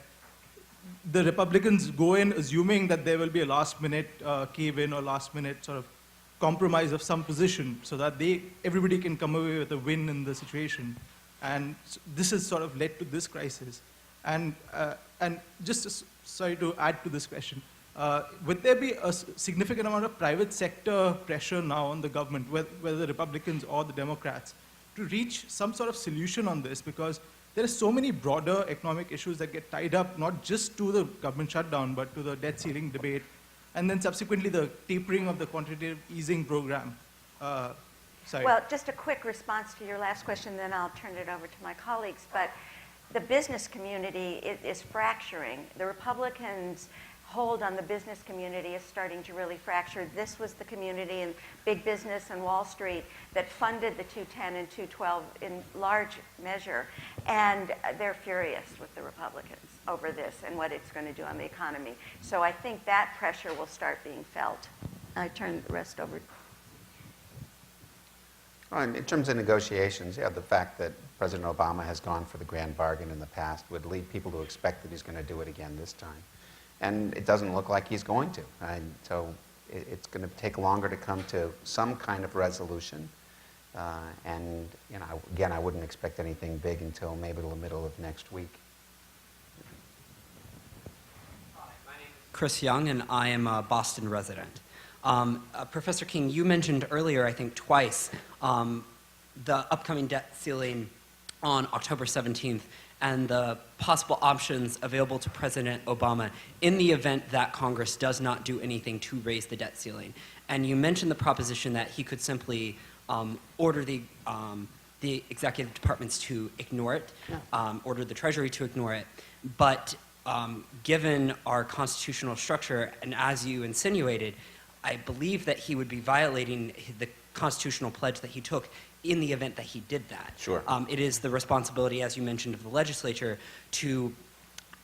the Republicans go in assuming that there will be a last-minute cave-in or last-minute sort of compromise of some position so that everybody can come away with a win in the situation. And this has sort of led to this crisis. And just sorry to add to this question, would there be a significant amount of private sector pressure now on the government, whether the Republicans or the Democrats, to reach some sort of solution on this? Because there are so many broader economic issues that get tied up, not just to the government shutdown, but to the debt ceiling debate, and then subsequently the tapering of the quantitative easing program. Well, just a quick response to your last question, then I'll turn it over to my colleagues. But the business community is fracturing. The Republicans' hold on the business community is starting to really fracture. This was the community in big business and Wall Street that funded the 210 and 212 in large measure, and they're furious with the Republicans over this and what it's going to do on the economy. So I think that pressure will start being felt. I turn the rest over. Well, in terms of negotiations, yeah, the fact that President Obama has gone for the grand bargain in the past would lead people to expect that he's going to do it again this time. And it doesn't look like he's going to. So it's going to take longer to come to some kind of resolution. And again, I wouldn't expect anything big until maybe the middle of next week. Hi, my name is Chris Young, and I am a Boston resident. Professor King, you mentioned earlier, I think twice, the upcoming debt ceiling on October 17th and the possible options available to President Obama in the event that Congress does not do anything to raise the debt ceiling. And you mentioned the proposition that he could simply order the executive departments to ignore it, order the Treasury to ignore it. But given our constitutional structure, and as you insinuated, I believe that he would be violating the constitutional pledge that he took in the event that he did that. Sure. It is the responsibility, as you mentioned, of the legislature to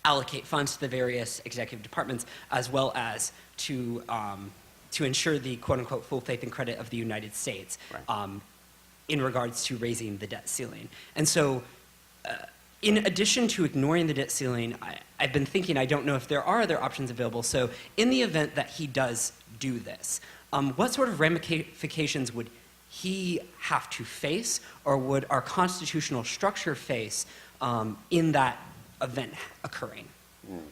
allocate funds to the various executive departments, as well as to ensure the quote-unquote full faith and credit of the United States in regards to raising the debt ceiling. And so in addition to ignoring the debt ceiling, I've been thinking, I don't know if there are other options available. So in the event that he does do this, what sort of ramifications would he have to face, or would our constitutional structure face in that event occurring?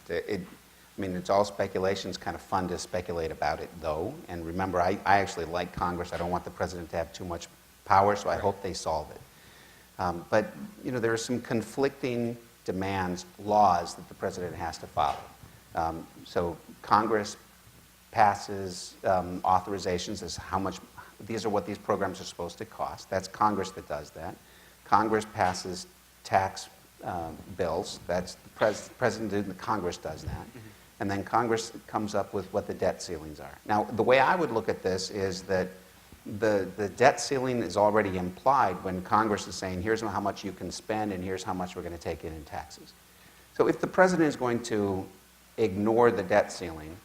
It's all speculation. It's kind of fun to speculate about it, though. And remember, I actually like Congress. I don't want the president to have too much power, so I hope they solve it. But there are some conflicting demands, laws that the president has to follow. So Congress passes authorizations as how much. These are what these programs are supposed to cost. That's Congress that does that. Congress passes tax bills. That's the president and the Congress does that. Mm-hmm. And then Congress comes up with what the debt ceilings are. Now, the way I would look at this is that the debt ceiling is already implied when Congress is saying, here's how much you can spend and here's how much we're going to take in taxes. So if the president is going to ignore the debt ceiling,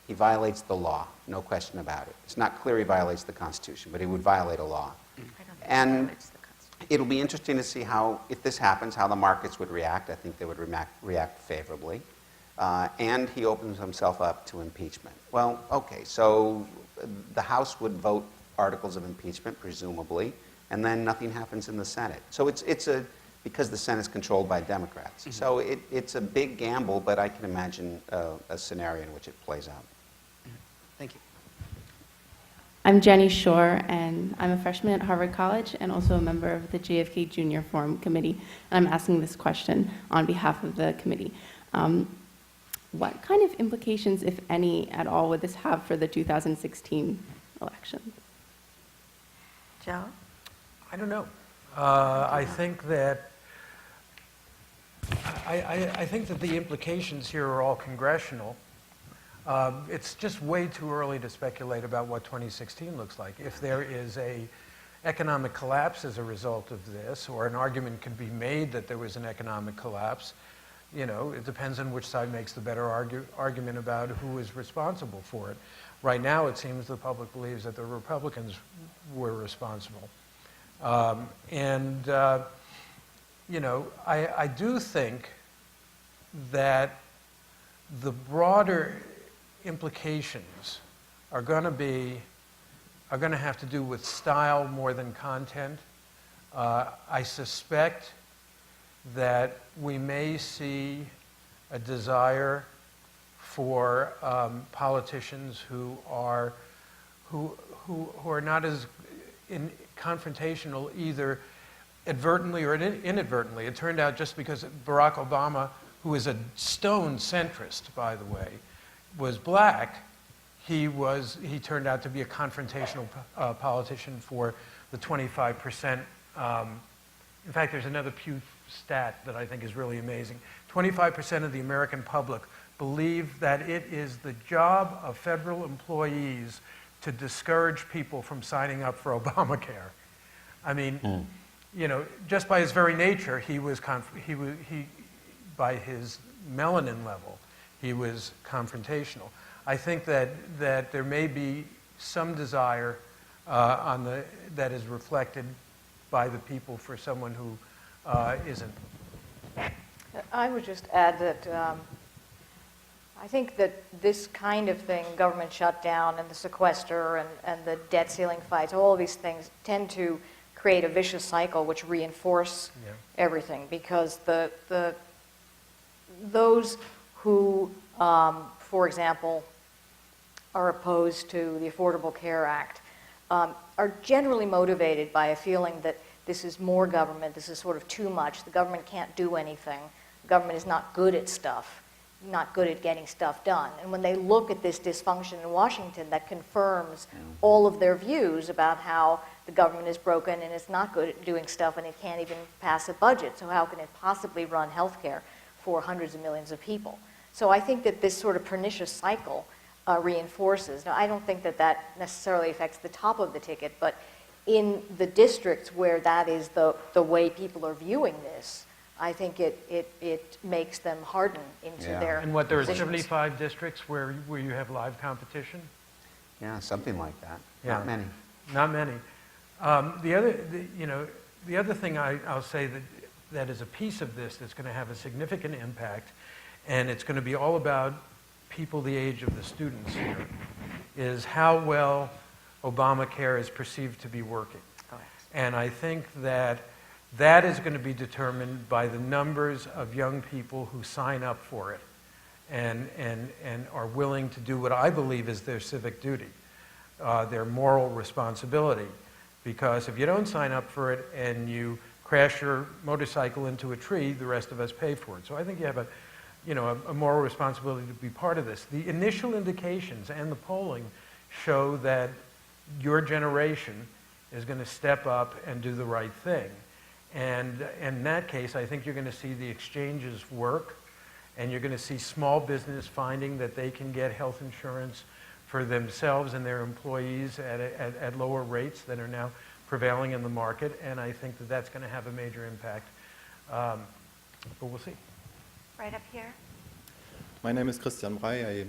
he violates the law, no question about it. It's not clear he violates the Constitution, but he would violate a law. And it'll be interesting to see how, if this happens, how the markets would react. I think they would react favorably. And he opens himself up to impeachment. Well, okay, so the House would vote articles of impeachment, presumably, and then nothing happens in the Senate. So because the Senate is controlled by Democrats. Mm-hmm. So it's a big gamble, but I can imagine a scenario in which it plays out. Thank you. I'm Jenny Shore, and I'm a freshman at Harvard College and also a member of the JFK Junior Forum Committee. And I'm asking this question on behalf of the committee. What kind of implications, if any at all, would this have for the 2016 election? Joe? I don't know. I think that the implications here are all congressional. It's just way too early to speculate about what 2016 looks like. If there is an economic collapse as a result of this, or an argument could be made that there was an economic collapse, it depends on which side makes the better argument about who is responsible for it. Right now, it seems the public believes that the Republicans were responsible. I do think that the broader implications are going to have to do with style more than content. I suspect that we may see a desire for politicians who are not as confrontational either advertently or inadvertently. It turned out just because Barack Obama, who is a stone centrist, by the way, was black, he turned out to be a confrontational politician for the 25%. In fact, there's another Pew stat that I think is really amazing. 25% of the American public believe that it is the job of federal employees to discourage people from signing up for Obamacare. I mean, you know, just by his very nature, by his melanin level, he was confrontational. I think that there may be some desire that is reflected by the people for someone who isn't. I would just add that I think that this kind of thing, government shutdown and the sequester and the debt ceiling fights, all of these things tend to create a vicious cycle which reinforce everything, because those who, for example, are opposed to the Affordable Care Act are generally motivated by a feeling that this is more government, this is sort of too much, the government can't do anything, the government is not good at stuff, not good at getting stuff done. And when they look at this dysfunction in Washington, that confirms all of their views about how the government is broken and it's not good at doing stuff and it can't even pass a budget, so how can it possibly run health care for hundreds of millions of people? So I think that this sort of pernicious cycle reinforces. Now, I don't think that that necessarily affects the top of the ticket, but in the districts where that is the way people are viewing this, I think it makes them harden into their And what, there are positions. 75 districts where you have live competition? Yeah, something like that. Yeah. Not many. Not many. The other thing I'll say that is a piece of this that's going to have a significant impact, and it's going to be all about people the age of the students here, is how well Obamacare is perceived to be working. And I think that is going to be determined by the numbers of young people who sign up for it and are willing to do what I believe is their civic duty, their moral responsibility. Because if you don't sign up for it and you crash your motorcycle into a tree, the rest of us pay for it. So I think you have a moral responsibility to be part of this. The initial indications and the polling show that your generation is going to step up and do the right thing. And in that case, I think you're going to see the exchanges work, and you're going to see small business finding that they can get health insurance for themselves and their employees at lower rates than are now prevailing in the market. And I think that that's going to have a major impact. But we'll see. Right up here. My name is Christian Brey.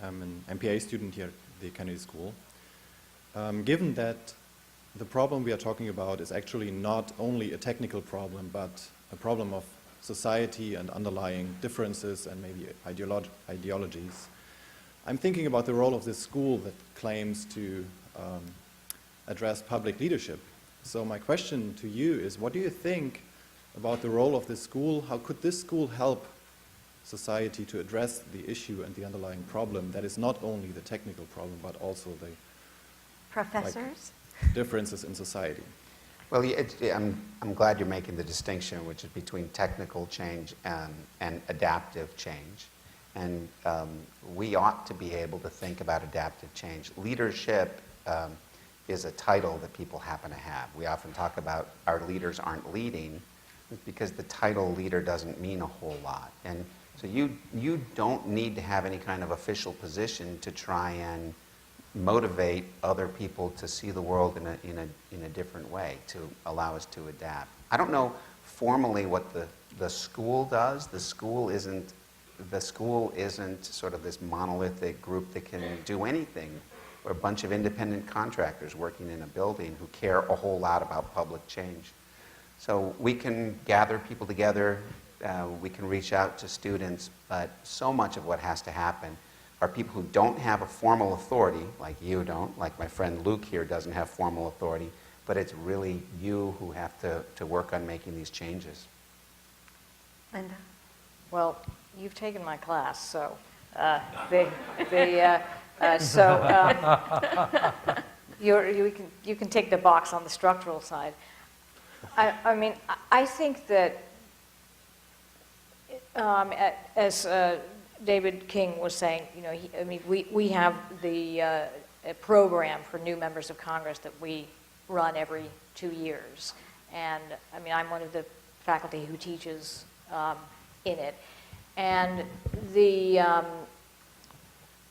I am an MPA student here at the Kennedy School. Given that the problem we are talking about is actually not only a technical problem, but a problem of society and underlying differences and maybe ideologies, I'm thinking about the role of this school that claims to address public leadership. So my question to you is, what do you think about the role of this school? How could this school help society to address the issue and the underlying problem that is not only the technical problem, but also the Professors? differences in society? Well, I'm glad you're making the distinction, which is between technical change and adaptive change. And we ought to be able to think about adaptive change. Leadership is a title that people happen to have. We often talk about our leaders aren't leading because the title leader doesn't mean a whole lot. And so you don't need to have any kind of official position to try and motivate other people to see the world in a different way, to allow us to adapt. I don't know formally what the school does. The school isn't sort of this monolithic group that can do anything. We're a bunch of independent contractors working in a building who care a whole lot about public change. So we can gather people together, we can reach out to students, but so much of what has to happen are people who don't have a formal authority, like you don't, like my friend Luke here doesn't have formal authority, but it's really you who have to work on making these changes. Linda? Well, you've taken my class, so You can take the box on the structural side. I mean, I think that as David King was saying, you know, we have a program for new members of Congress that we run every 2 years. And I mean, I'm one of the faculty who teaches in it. And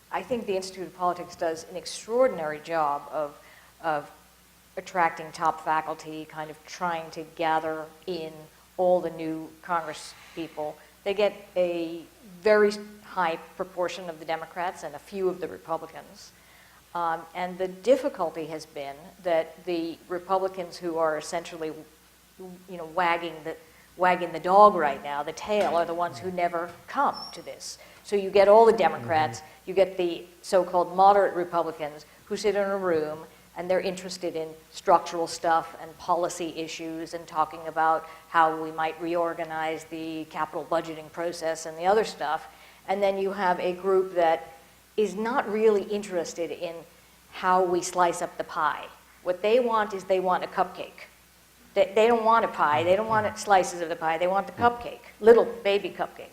I think the Institute of Politics does an extraordinary job of attracting top faculty, kind of trying to gather in all the new Congress people. They get a very high proportion of the Democrats and a few of the Republicans. And the difficulty has been that the Republicans who are essentially, you know, wagging the dog right now, the tail, are the ones who never come to this. So you get all the Democrats, you get the so-called moderate Republicans who sit in a room and they're interested in structural stuff and policy issues and talking about how we might reorganize the capital budgeting process and the other stuff. And then you have a group that is not really interested in how we slice up the pie. What they want is they want a cupcake. They don't want a pie, they don't want slices of the pie, they want the cupcake, little baby cupcake.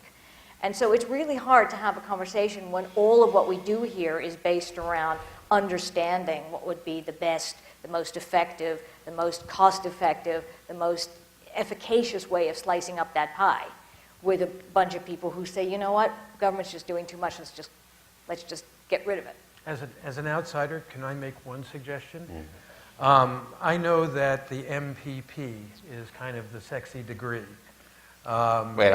And so it's really hard to have a conversation when all of what we do here is based around understanding what would be the best, the most effective, the most cost-effective, the most efficacious way of slicing up that pie, with a bunch of people who say, you know what, government's just doing too much, let's just get rid of it. As an outsider, can I make one suggestion? I know that the MPP is kind of the sexy degree. Wait,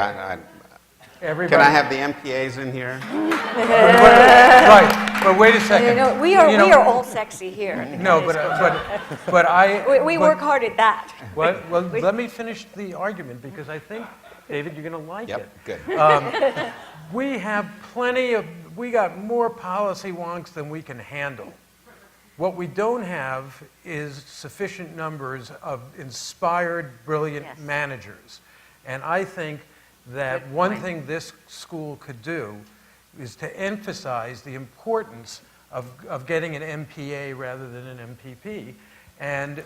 Everybody. Can I have the MPAs in here? Right, but wait a second. You know, we are all sexy here. No, but I... We work hard at that. Well, let me finish the argument, because I think, David, you're going to like it. Good. We have we got more policy wonks than we can handle. What we don't have is sufficient numbers of inspired, brilliant managers. And I think that one thing this school could do is to emphasize the importance of getting an MPA rather than an MPP. And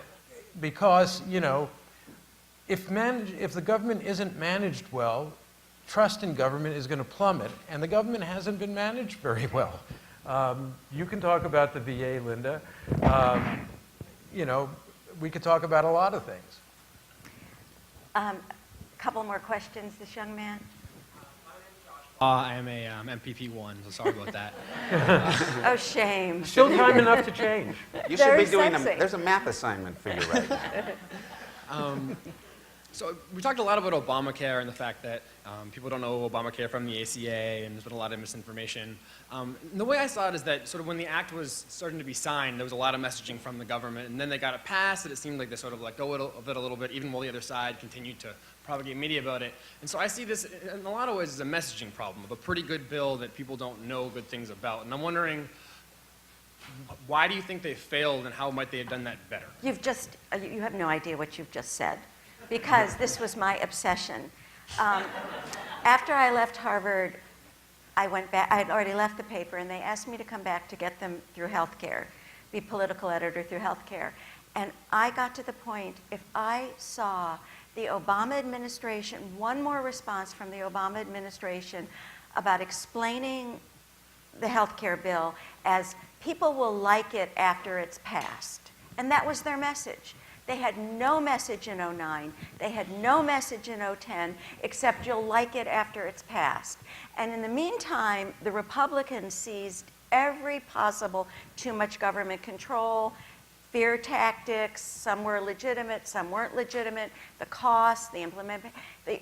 because, you know, if the government isn't managed well, trust in government is going to plummet, and the government hasn't been managed very well. You can talk about the VA, Linda. You know, we could talk about a lot of things. Couple more questions, this young man. I am a MPP1, so sorry about that. Oh, shame. Still time enough to change. You should be doing there's a math assignment for you right now. So we talked a lot about Obamacare and the fact that people don't know Obamacare from the ACA, and there's been a lot of misinformation. And the way I saw it is that sort of when the act was starting to be signed, there was a lot of messaging from the government, and then they got it passed, and it seemed like they sort of let go of it a little bit, even while the other side continued to propagate media about it. And so I see this in a lot of ways as a messaging problem of a pretty good bill that people don't know good things about. And I'm wondering, why do you think they failed, and how might they have done that better? You have no idea what you've just said, because this was my obsession. After I left Harvard, I went back. I had already left the paper, and they asked me to come back to get them through healthcare, be political editor through healthcare. And I got to the point, if I saw the Obama administration, one more response from the Obama administration about explaining the healthcare bill as people will like it after it's passed. And that was their message. They had no message in 2009. They had no message in 2010, except you'll like it after it's passed. And in the meantime, the Republicans seized every possible too much government control, fear tactics. Some were legitimate, some weren't legitimate, the cost, the implementation.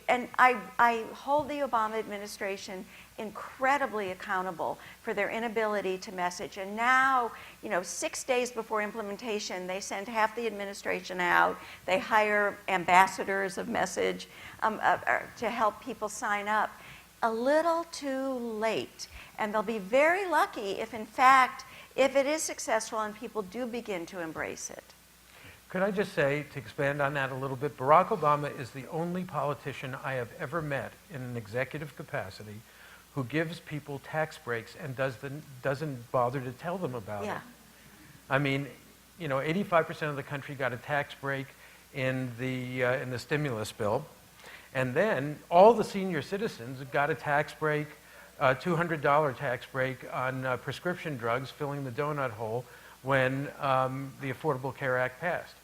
And I hold the Obama administration incredibly accountable for their inability to message. And now, you know, 6 days before implementation, they send half the administration out. They hire ambassadors of message to help people sign up. A little too late. And they'll be very lucky if, in fact, if it is successful and people do begin to embrace it. Could I just say, to expand on that a little bit, Barack Obama is the only politician I have ever met in an executive capacity who gives people tax breaks and doesn't bother to tell them about it. I mean, 85% of the country got a tax break in the stimulus bill, and then all the senior citizens got a tax break, $200 tax break on prescription drugs, filling the donut hole when the Affordable Care Act passed.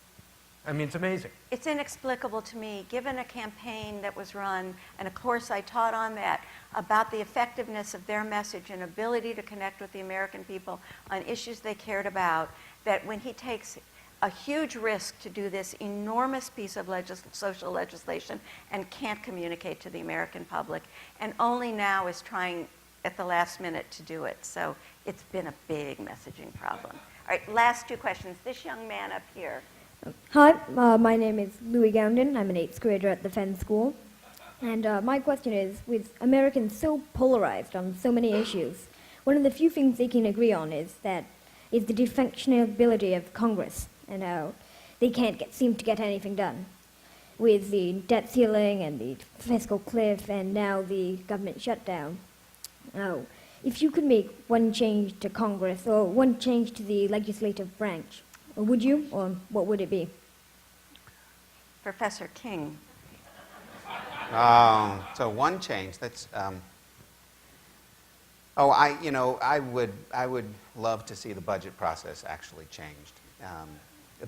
I mean, it's amazing. It's inexplicable to me, given a campaign that was run, and of course I taught on that, about the effectiveness of their message and ability to connect with the American people on issues they cared about, that when he takes a huge risk to do this enormous piece of social legislation and can't communicate to the American public, and only now is trying at the last minute to do it. So it's been a big messaging problem. All right, last two questions. This young man up here. Hi, my name is Louis Gounden. I'm an 8th grader at the Fenn School. And my question is, with Americans so polarized on so many issues, one of the few things they can agree on is the dysfunctionality of Congress and how they can't seem to get anything done. With the debt ceiling and the fiscal cliff and now the government shutdown. Now, if you could make one change to Congress or one change to the legislative branch, would you, or what would it be? Professor King. So one change. That's. I would love to see the budget process actually changed,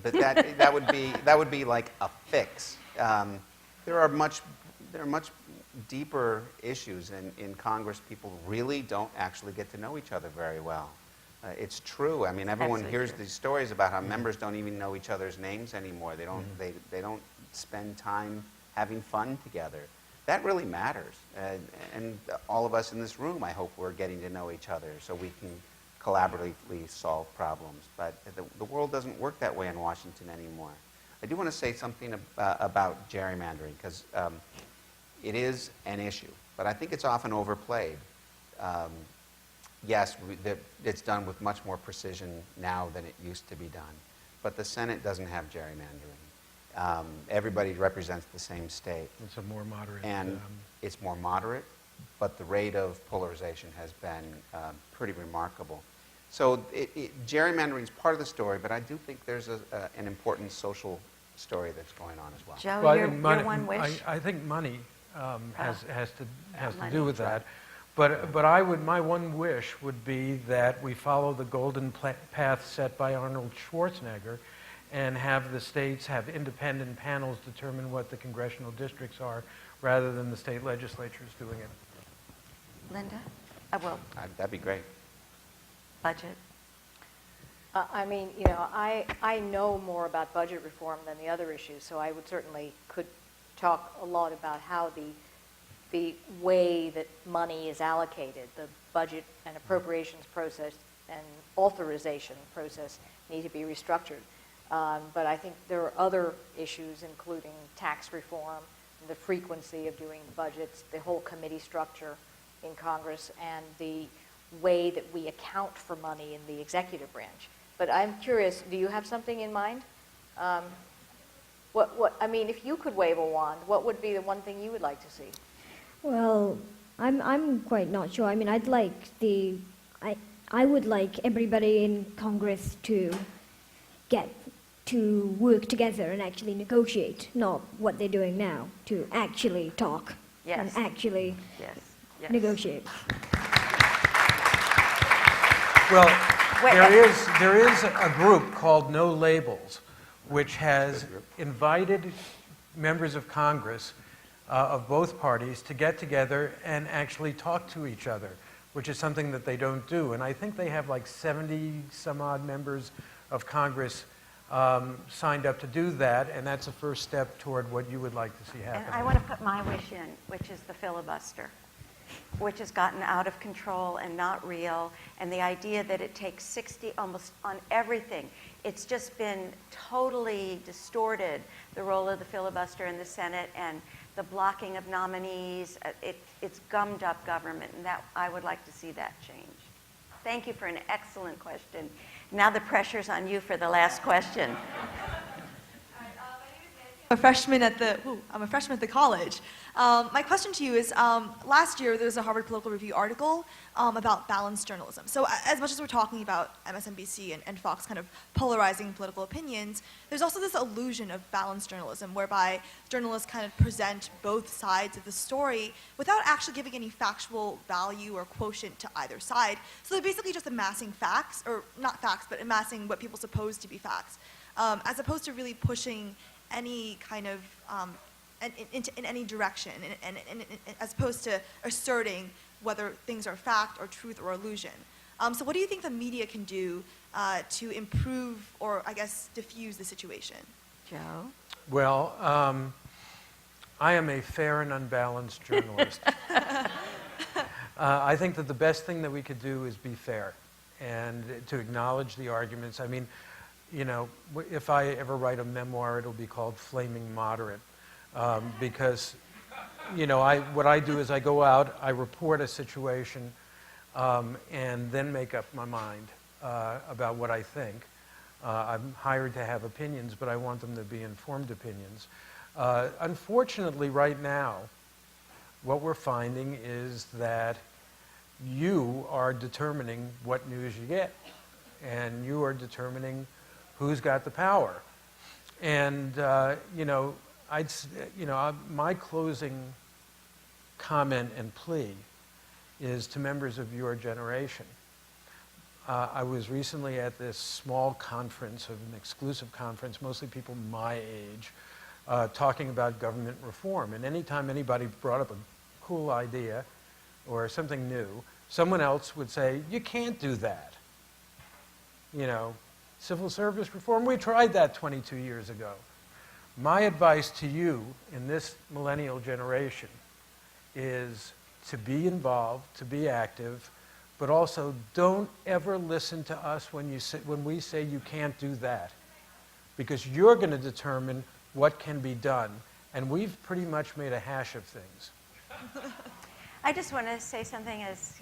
but that would be like a fix. There are much deeper issues in Congress. People really don't actually get to know each other very well. It's true. I mean, everyone hears these stories about how members don't even know each other's names anymore. They don't. They don't spend time having fun together. That really matters. And all of us in this room, I hope, we're getting to know each other so we can collaboratively solve problems. But the world doesn't work that way in Washington anymore. I do want to say something about gerrymandering, because it is an issue, but I think it's often overplayed. Yes, it's done with much more precision now than it used to be done. But the Senate doesn't have gerrymandering. Everybody represents the same state. It's a more moderate. And it's more moderate, but the rate of polarization has been pretty remarkable. So gerrymandering is part of the story, but I do think there's an important social story that's going on as well. Joe, your one wish? I think money has to do with that. But my one wish would be that we follow the golden path set by Arnold Schwarzenegger and have the states have independent panels determine what the congressional districts are rather than the state legislatures doing it. Linda? That'd be great. Budget? I mean, I know more about budget reform than the other issues, so I would certainly could talk a lot about how the way that money is allocated, the budget and appropriations process and authorization process need to be restructured. But I think there are other issues, including tax reform, the frequency of doing the budgets, the whole committee structure in Congress, and the way that we account for money in the executive branch. But I'm curious, do you have something in mind? I mean, if you could wave a wand, what would be the one thing you would like to see? Well, I'm quite not sure. I mean, I would like everybody in Congress to get to work together and actually negotiate, not what they're doing now, to actually talk and actually negotiate. Well, there is a group called No Labels, which has invited members of Congress of both parties to get together and actually talk to each other, which is something that they don't do. And I think they have like 70 some odd members of Congress signed up to do that, and that's a first step toward what you would like to see happen. And I want to put my wish in, which is the filibuster, which has gotten out of control and not real, and the idea that it takes 60 almost on everything. It's just been totally distorted, the role of the filibuster in the Senate and the blocking of nominees. It's gummed up government, and that I would like to see that change. Thank you for an excellent question. Now the pressure's on you for the last question. My name is Nancy. a freshman at the college. My question to you is, last year there was a Harvard Political Review article about balanced journalism. So as much as we're talking about MSNBC and Fox kind of polarizing political opinions, there's also this illusion of balanced journalism whereby journalists kind of present both sides of the story without actually giving any factual value or quotient to either side. So they're basically just amassing facts, or not facts, but amassing what people suppose to be facts, as opposed to really pushing any kind of in any direction, and as opposed to asserting whether things are fact or truth or illusion. So what do you think the media can do to improve or, I guess, diffuse the situation? Joe? Well, I am a fair and unbalanced journalist. I think that the best thing that we could do is be fair and to acknowledge the arguments. I mean, you know, if I ever write a memoir, it'll be called Flaming Moderate, because, you know, what I do is I go out, I report a situation, and then make up my mind about what I think. I'm hired to have opinions, but I want them to be informed opinions. Unfortunately, right now, what we're finding is that you are determining what news you get, and you are determining who's got the power. And, you know, my closing comment and plea is to members of your generation. I was recently at this small conference, an exclusive conference, mostly people my age, talking about government reform. And anytime anybody brought up a cool idea or something new, someone else would say, you can't do that. You know, civil service reform, we tried that 22 years ago. My advice to you in this millennial generation is to be involved, to be active, but also don't ever listen to us when we say you can't do that, because you're going to determine what can be done, and we've pretty much made a hash of things. I just want to say something as,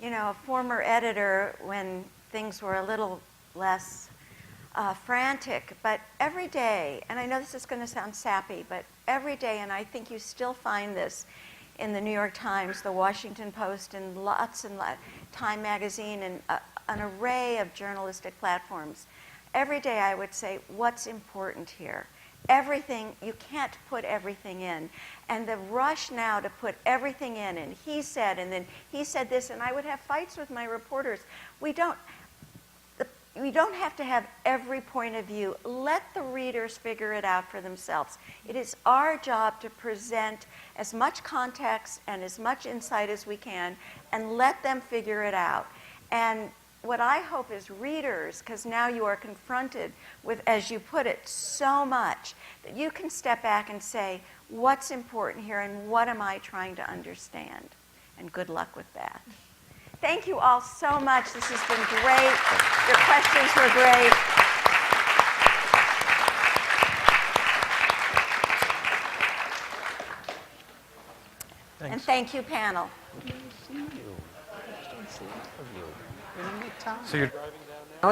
you know, a former editor when things were a little less frantic, but every day, and I know this is going to sound sappy, but every day, and I think you still find this in the New York Times, the Washington Post, and Time Magazine, and an array of journalistic platforms. Every day I would say, what's important here? Everything, you can't put everything in. And the rush now to put everything in, and he said, and then he said this, and I would have fights with my reporters. We don't have to have every point of view. Let the readers figure it out for themselves. It is our job to present as much context and as much insight as we can, and let them figure it out. And what I hope is readers, because now you are confronted with, as you put it, so much, that you can step back and say, what's important here and what am I trying to understand? And good luck with that. Thank you all so much. This has been great. Your questions were great. Thanks. And thank you, panel. So you're driving down now?